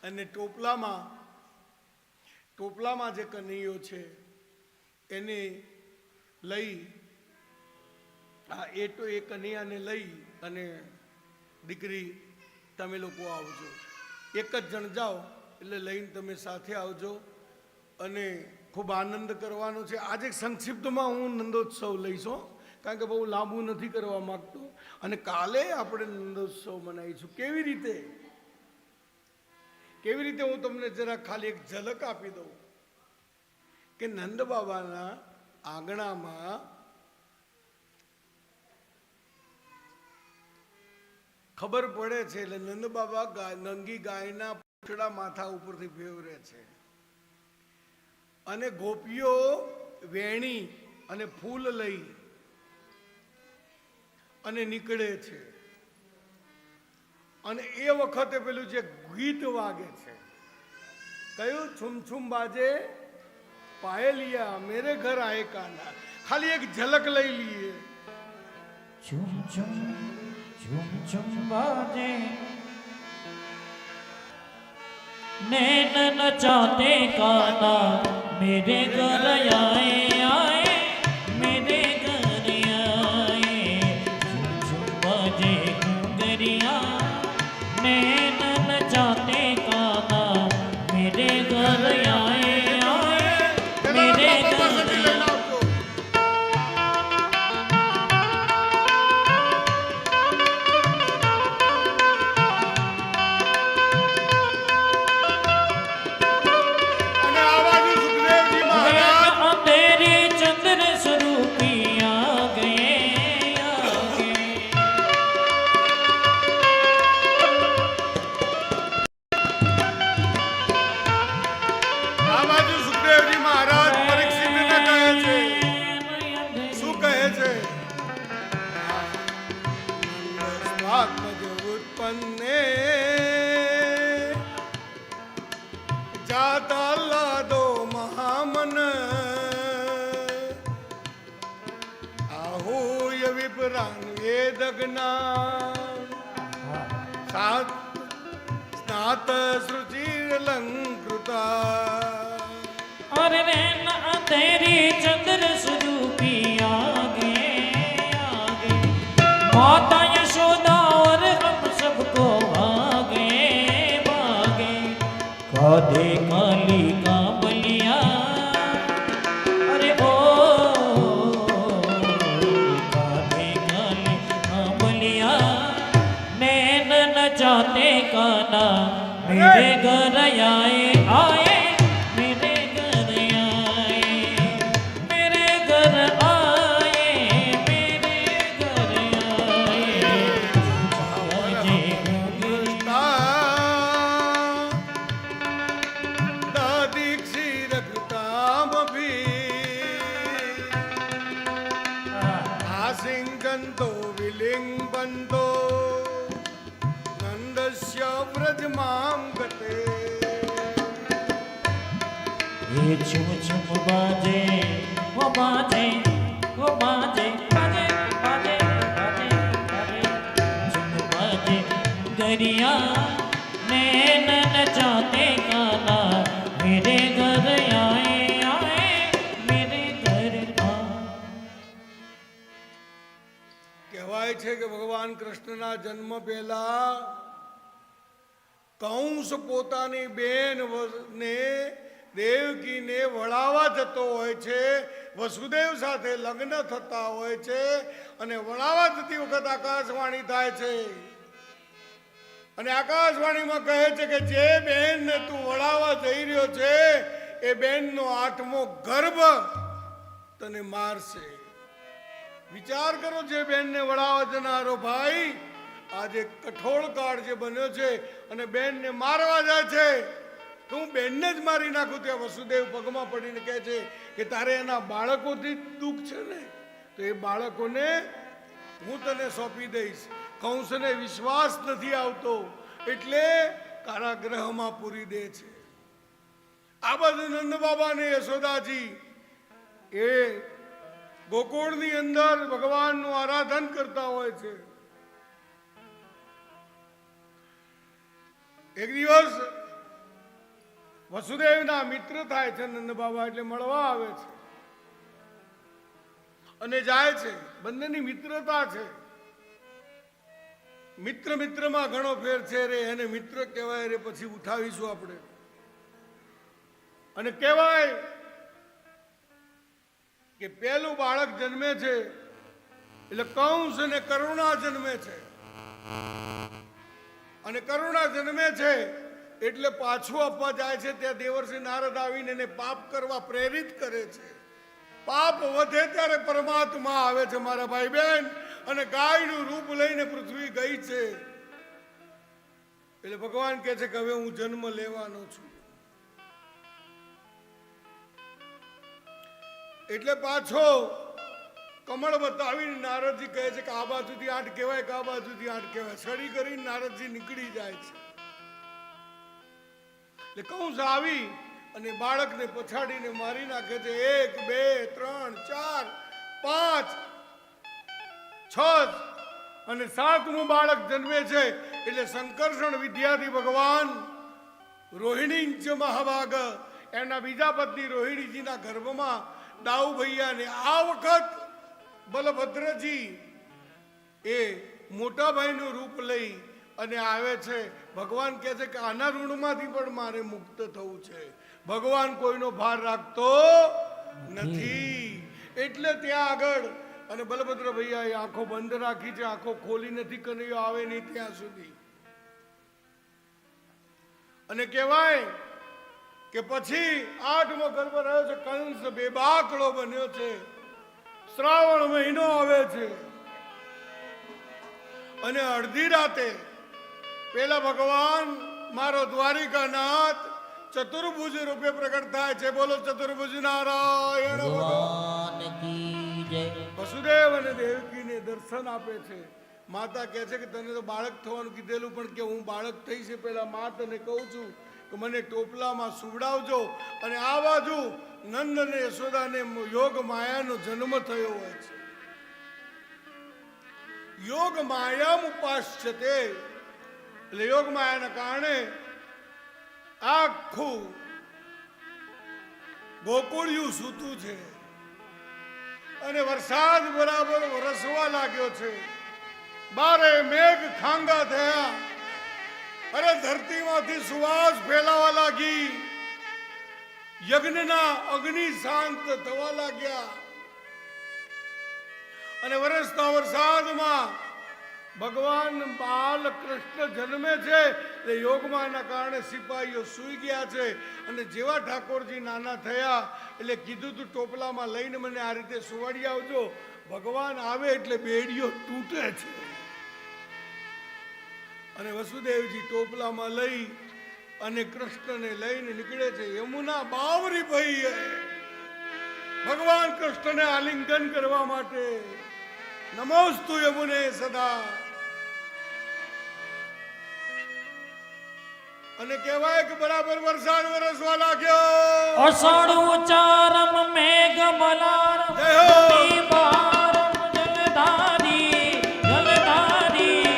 અને ટોપલામાં જે કનૈયો છે એને લઈ એ કનૈયાને લઈ અને દીકરી તમે લોકો આવજો. એક જ જણ જાઓ એટલે લઈને તમે સાથે આવજો અને ખૂબ આનંદ કરવાનો છે. આજે સંક્ષિપ્તમાં હું નંદોત્સવ લઈશું કારણ કે બહુ લાંબુ નથી કરવા માગતો અને કાલે આપણે નંદોત્સવ મનાવીશું. કેવી રીતે હું તમને જરા ખાલી એક ઝલક આપી દઉં કે નંદ બાબાના આંગણામાં ખબર પડે છે એટલે નંદ બાબા નંગી ગાયના પૂંછડા માથા ઉપરથી ફેરવે છે અને ગોપીઓ વેણી અને ફૂલ લઈ અને નીકળે છે અને એ વખતે પેલું જે ગીત વાગે છે કયું છુમ છુમ બાજે પાયલિયા મેરે ઘર આયે કાના. ખાલી એક ઝલક લઈ લઈએ. ચુમ ચુમ ચુમ ચુમ બાजे नैन नचाते काना मेरे घर आए आए मेरे घर आए चुम चुम बाजे घुंघरिया नैन नचाते काना मेरे घर आए आए मेरे घर स्नात श्रुचिरलंकृता अरे नैना तेरी चंद्र स्वरूपी आगे आगे माता यशोदा और हम सबको भागे भागे कादे काली का बलिया अरे ओ कादे काली का बलिया नैन नचाते काना मेरे घर आए आए मेरे घर आए मेरे घर आए मेरे घर आए दादी क्षीरकृतामपि સિંચંતો વિલિંબંતો નંદસ્ય વ્રજમામ ગતે. એ છુમ છુમ બાજે ઓ બાજે ઓ બાજે બાજે બાજે બાજે બાજે છુમ બાજે દરિયા નैन जाते काला मेरे घर आए आए मेरे घर કહેવાય છે કે ભગવાન કૃષ્ણના જન્મ પહેલા કંસ પોતાની બેન ને દેવકીને વળાવવા જતો હોય છે, વસુદેવ સાથે લગ્ન થતા હોય છે અને વળાવવા જતી વખત આકાશવાણી થાય છે અને આકાશવાણીમાં કહે છે કે જે બેનને તું વળાવવા જઈ રહ્યો છે એ બેનનો 8મો ગર્ભ તને મારશે. વિચાર કરો, જે બેનને વળાવવા જનારો ભાઈ આજે કઠોળ કાળ જે બન્યો છે અને બેનને મારવા જાય છે તો હું બેનને જ મારી નાખું. ત્યાં વસુદેવ પગમાં પડીને કહે છે કે તારે એના બાળકોથી દુઃખ છે ને, તો એ બાળકોને હું તને સોંપી દઈશ. કંસને વિશ્વાસ નથી આવતો એટલે કારાગૃહમાં પૂરી દે છે. આ બધું નંદ બાબા ને યશોદાજી એ ગોકુળની અંદર ભગવાનનું આરાધન કરતા હોય છે. એક દિવસ વસુદેવના મિત્ર થાય છે નંદ બાબા, એટલે મળવા આવે છે અને જાય છે. બંનેની મિત્રતા છે. મિત્ર મિત્રમાં ઘણો ફેર છે રે, એને મિત્ર કહેવાય રે, પછી ઉઠાવીશું આપણે. અને કહેવાય કે પહેલું બાળક જન્મે છે એટલે કંસ અને કરુણા જન્મે છે અને કરુણા જન્મે છે એટલે પાછું આપવા જાય છે. ત્યાં દેવર્ષિ નારદ આવીને એને પાપ કરવા પ્રેરિત કરે છે. પાપ વધે ત્યારે પરમાત્મા આવે છે મારા ભાઈ બહેન, અને ગાયનું રૂપ લઈને પૃથ્વી ગઈ છે. એટલે ભગવાન કહે છે કે હવે હું જન્મ લેવાનો છું. એટલે પાછો કમળ બતાવીને નારદજી કહે છે કે આ બાજુથી 8 કહેવાય કે આ બાજુથી 8 કહેવાય. છડી કરીને નારદજી નીકળી જાય છે. એટલે કંસ આવી અને બાળકને પછાડીને મારી નાખે છે. 1 2 3 4 5 6 અને 7મું બાળક જન્મે છે એટલે સંકર્ષણ વિદ્યાથી ભગવાન રોહિણી જ મહાભાગ એના બીજા પત્ની રોહિણીજીના ગર્ભમાં દાઉ ભૈયાને આ વખત બલભદ્રજી એ મોટા ભાઈનું રૂપ લઈ અને આવે છે. ભગવાન કહે છે કે આના ઋણમાંથી પણ મારે મુક્ત થવું છે. ભગવાન કોઈનો ભાર રાખતો નથી. એટલે ત્યાં આગળ અને બલભદ્ર ભૈયાએ આંખો બંધ રાખી છે, આંખો ખોલી નથી, કનૈયો આવે નહીં ત્યાં સુધી. અને કહેવાય કે પછી 8મો ગર્ભ રહ્યો છે. કંસ બેબાકળો બન્યો છે. શ્રાવણ મહિનો આવે છે અને અડધી રાતે પેલા ભગવાન મારો દ્વારિકાનાથ ચતુર્ભુજ રૂપે પ્રગટ થાય છે. બોલો ચતુર્ભુજ નારાયણ ભગવાન કી જય. વસુદેવ અને દેવકીને દર્શન આપે છે. માતા કહે છે કે તને તો બાળક થવાનું કીધેલું, પણ કે હું બાળક થઈશ એ પહેલા મા તને કહું છું કે મને ટોપલામાં સુવડાવજો. અને આ બાજુ નંદ અને યશોદાને યોગ માયાનો જન્મ થયો હોય છે. યોગ માયામ ઉપાસ્યતે એટલે યોગ માયાના કારણે આખું ગોકુળિયું સૂતું છે અને વરસાદ બરાબર વરસવા લાગ્યો છે. બારે મેઘ ખાંગા થયા. અરે ધરતીમાંથી સુવાસ ફેલાવા લાગી. યજ્ઞના અગ્નિ શાંત થવા લાગ્યા અને વરસતા વરસાદમાં ભગવાન બાલકૃષ્ણ જન્મે છે. એટલે યોગમાના કારણે સિપાહીઓ સૂઈ ગયા છે. અને જેવા ઠાકોરજી નાના થયા એટલે કીધું તું ટોપલામાં લઈને મને આ રીતે સુવાડી આવજો. ભગવાન આવે એટલે બેડીઓ તૂટે છે અને વસુદેવજી ટોપલામાં લઈ અને કૃષ્ણને લઈને નીકળે છે. યમુના બાવરી ભાઈ ભગવાન કૃષ્ણને આલિંગન કરવા માટે નમોસ્તુ યમુને સદા. અને કહેવાય કે બરાબર વરસાદ વરસવા લાગ્યો. અષાઢ ચારમ મેઘ મલારમ જય હો. દીવારમ જલધારી જલધારી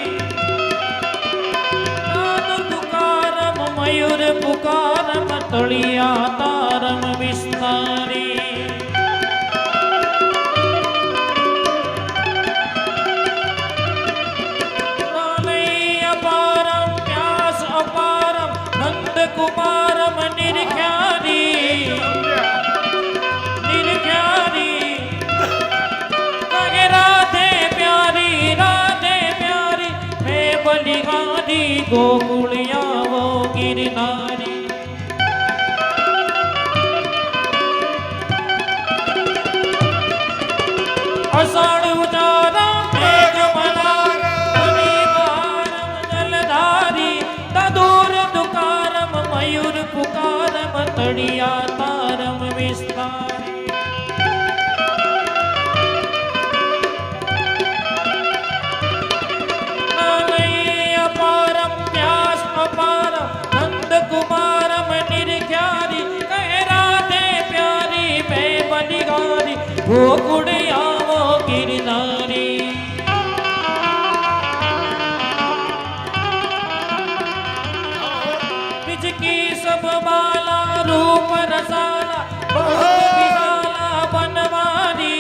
નાદ તુકારમ મયુર પુકારમ તળિયા તારમ વિસ્તારી નાલય અપારમ વ્યાસ અપારમ નંદ કુમારમ નિર્ખ્યારી નિર્ખ્યારી કગે રાધે પ્યારી મેં બલિહારી ગોકુળિયાવો ગિરનારી અષાઢ ઉજારા મેઘ મલારમ જલધારી તદુર તુકારમ મયુર પુકારમ તળિયા તારમ વિસ્તારી નાલય અપારમ વ્યાસ અપારમ નંદ કુમારમ નિર્ખ્યારી કહે રાધે પ્યારી મેં બલિહારી ગોકુળ આવો ગિરનારી बिजकी सब माला रूप रसाला बहुत विशाला बनवारी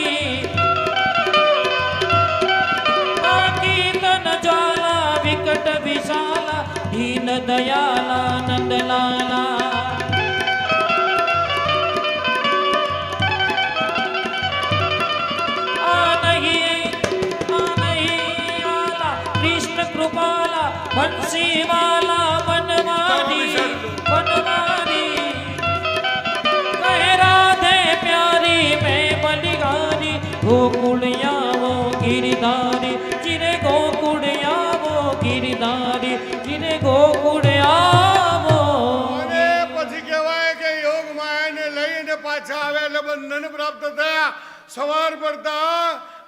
बाकी तन ज्वाला विकट विशाला दीन दयाला नंदलाला कृष्ण कृपाला बंसी वाला बनवारी बनवारी कहे राधे प्यारी मैं बलिहारी गोकुड़ियावो गिरधारी जिरे गोकुड़ियावो गिरधारी जिरे गोकुड़ियावो અને પછી કહેવાય કે યોગ માયાને લઈને પાછા આવ્યા એટલે બંધન પ્રાપ્ત થયા. સવાર પડતા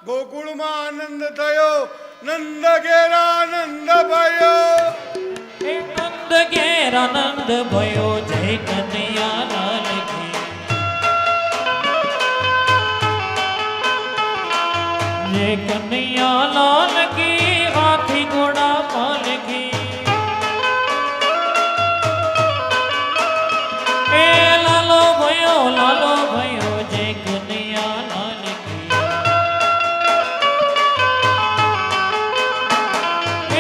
ગોકુળમાં આનંદ થયો. નંદ ઘેરા નંદ ભયો. એ નંદ ઘેર આનંદ ભયો જય કનૈયા લાલ કી જય કનૈયા લાલ કી હાથી ઘોડા પાલકી એ લાલો ભયો જય કનૈયા લાલ કી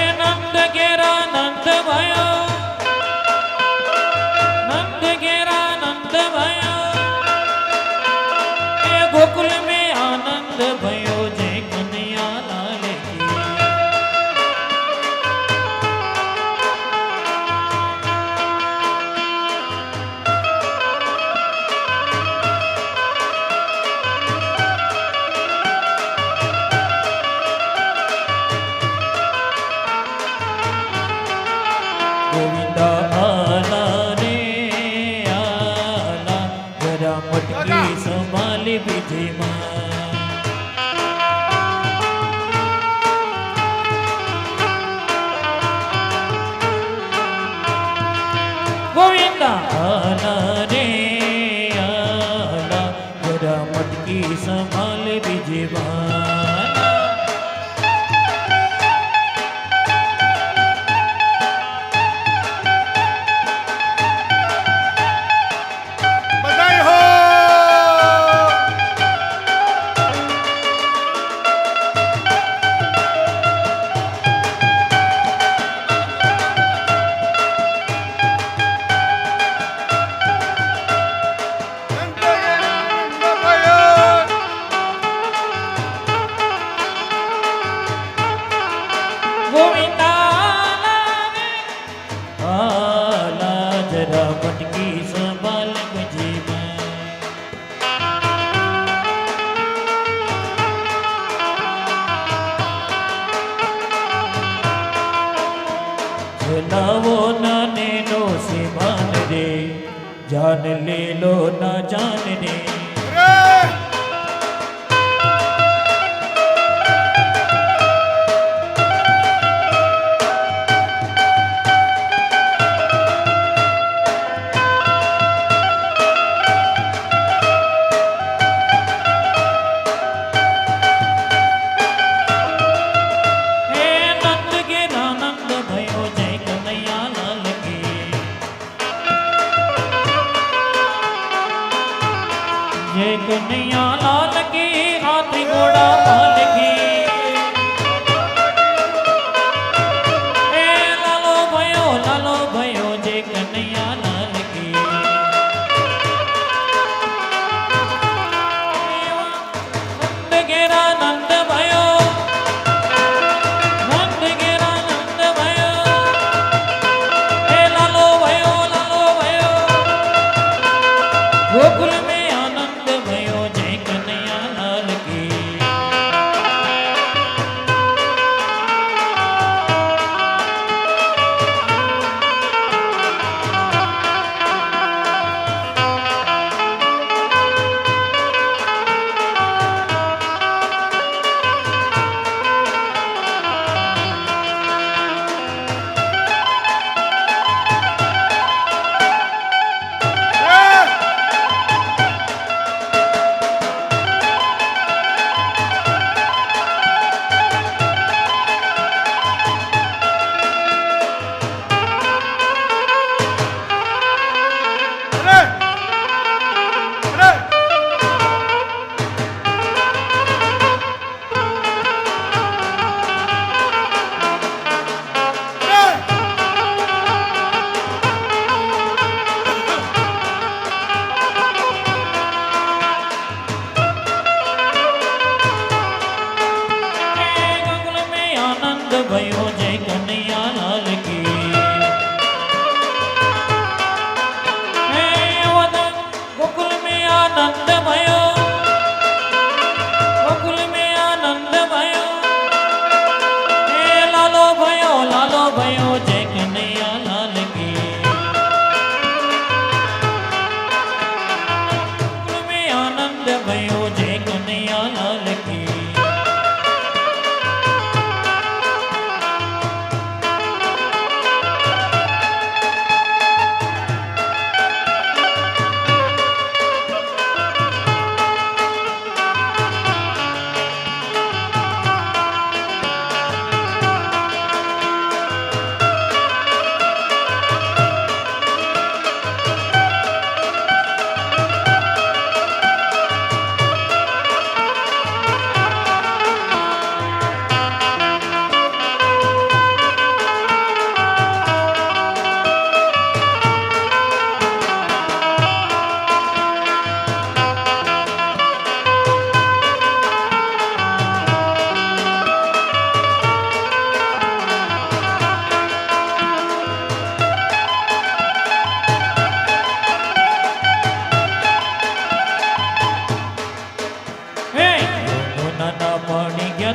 એ નંદ ઘેરા નંદ ભયો નંદ ઘેરા નંદ ભયો એ ગોકુલ में आनंद भयो जय कन्हैया लाल की गोविंदा आला रे आला जरा मटकी संभाली विजय मां गोविंदा आला रे आला जरा मटकी संभाल विजय मां બધાય હો. નંદ ઘેરા નંદ ભયો. गोविंदा आला जरा मटकी संभाल विजय मां जलावो नाने नो सिमान रे जान ले लो ना जान रे રે. भयो जय कन्हैया लाल की। हे वदन गोकुल में आनंद भयो, गोकुल में आनंद भयो। हे लालो भयो जय कन्हैया लाल की। गोकुल में आनंद भयो जय कन्हैया लाल की।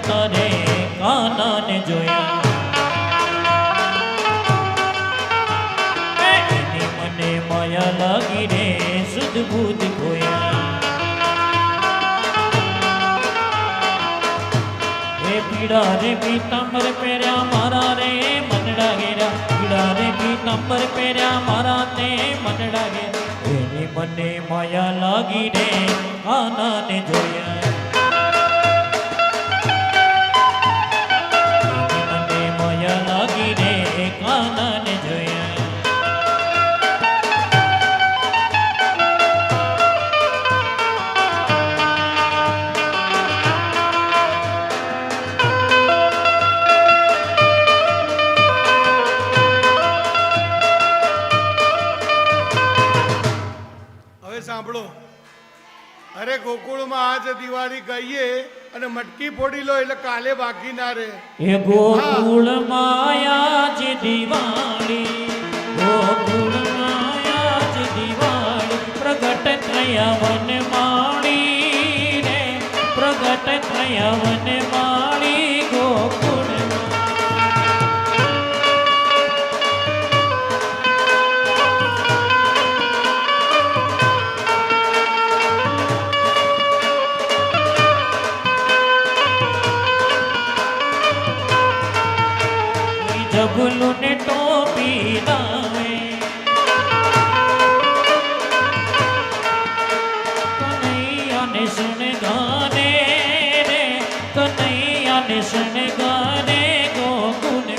તારે કાનાને જોયા, એની મને માયા લાગી રે સુધ બુધ ખોયા. એ પીડા રે પીતાંબર પહેર્યા મારા રે મનડા ઘેરા, પીડા રે પીતાંબર પહેર્યા મારા તે મનડા ઘેરા. એની મને માયા લાગી રે કાનાને જોયા. કાનાને જોયા. હવે સાંભળો, અરે ગોકુળમાં આજ દિવાળી ગઈએ અને મટકી ફોડી લો એટલે કાલે બાકી ના રહે. એ ગોકુળ માયા જ દિવાળી, ગોકુળ માયા જ દિવાળી, પ્રગટ થયા વન માળી રે, પ્રગટ થયા વન માળી ગોકુળ. જબલું ને ટોપી લાવે, કનૈયાને શણગારે રે, કનૈયાને શણગારે ગોકુળમાં.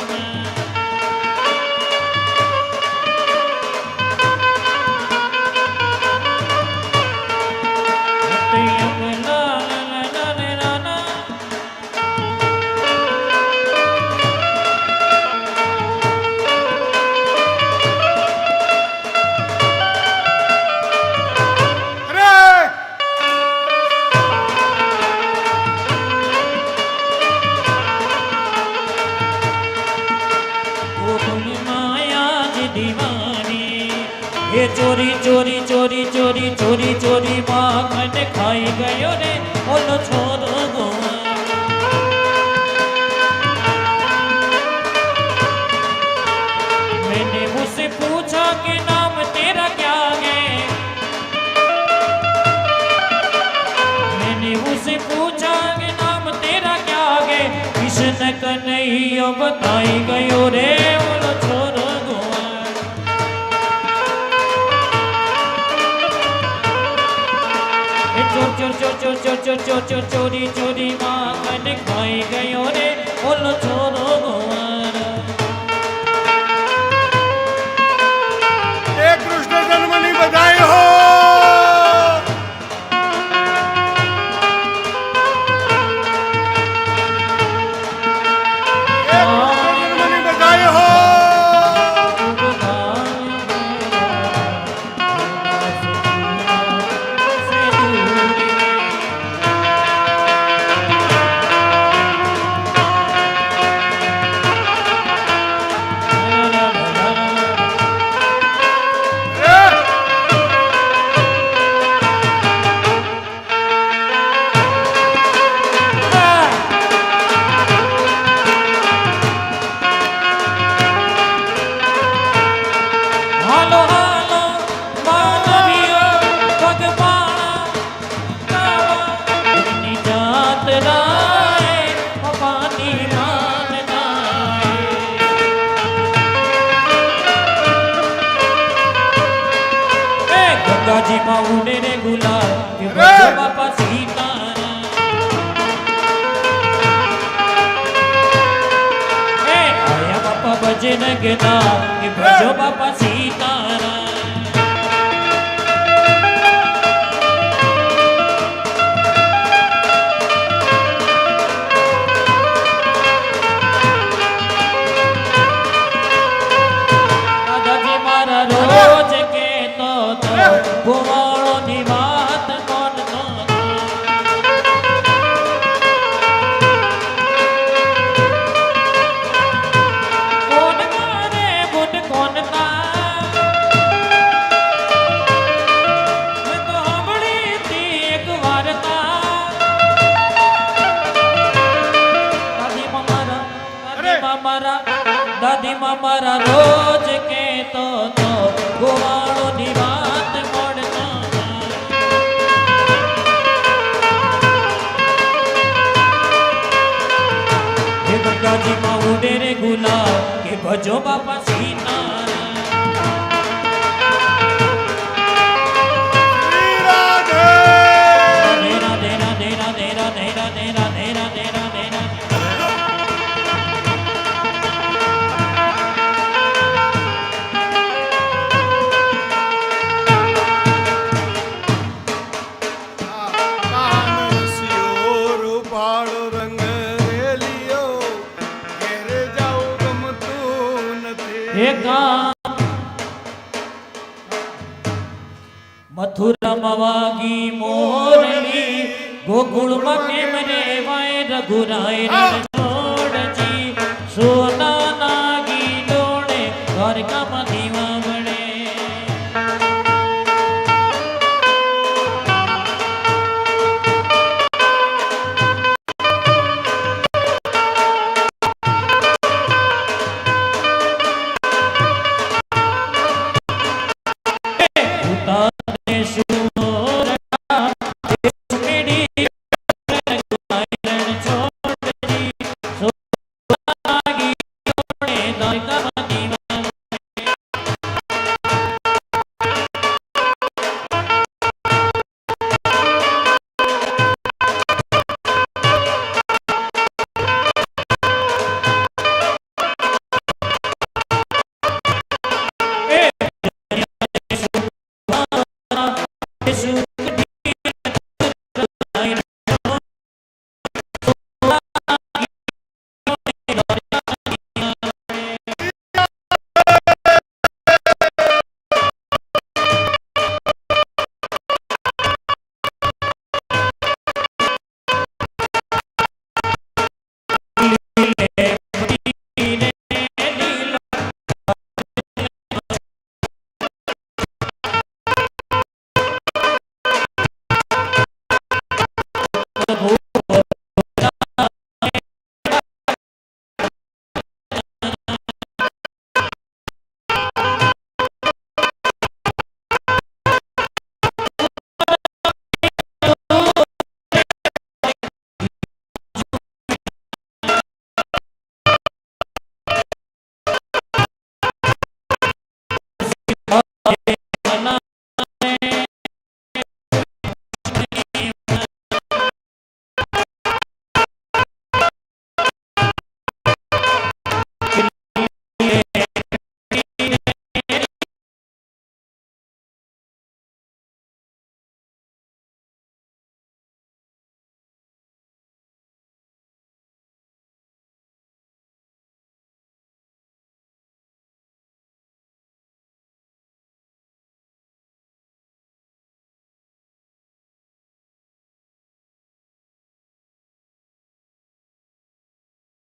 એ ચોરી ચોરી ચોરી ચોરી ચોરી ચોરી માખણ ખાઈ ગયો રે ઓલો છોરો ગોવા. मैंने उससे पूछा कि नाम तेरा क्या है, मैंने उससे पूछा कि नाम तेरा क्या है, कृष्ण कन्हैया बताई गयो रे ओलो छोरो. ચોરી ચોરી માખણ ખાઈ ગયો રે ઓલો છોરો ગોવાર. એ કૃષ્ણ જન્મની બધાઈ હો. માં ઉડે રે ગુલાલ કે અરે! ભજો બાપા સીતારામ એ આયા બાપા ભજન ગેતા કે ભજો બાપા સીતારામ દાદાજી મારા રોજ કેતો તો ગોવાળો ની વાત કોણ તો કોણ મારે ગુણ કોણ કા મેં તો સાંભળી હતી એક વાર્તા દાદી મારા રોજ કેતો તો ગોવાળો ની વાત મળતો હે ગંગાજી માં ઉડે રે ગુલાલ કે ભજો બાપા સીતારામ શ્રી રાધે રાધે રાધે રાધે રાધે રાધે રાધે રાધે રાધે રાધે કાનસિયો રૂપાળો રંગ રેલિયો ઘેરે જાઉં ગમતું નથી મથુરામાં વાગી મોરલી ગોકુળમાં કેમ રે વાય રઘુરાય રણછોડ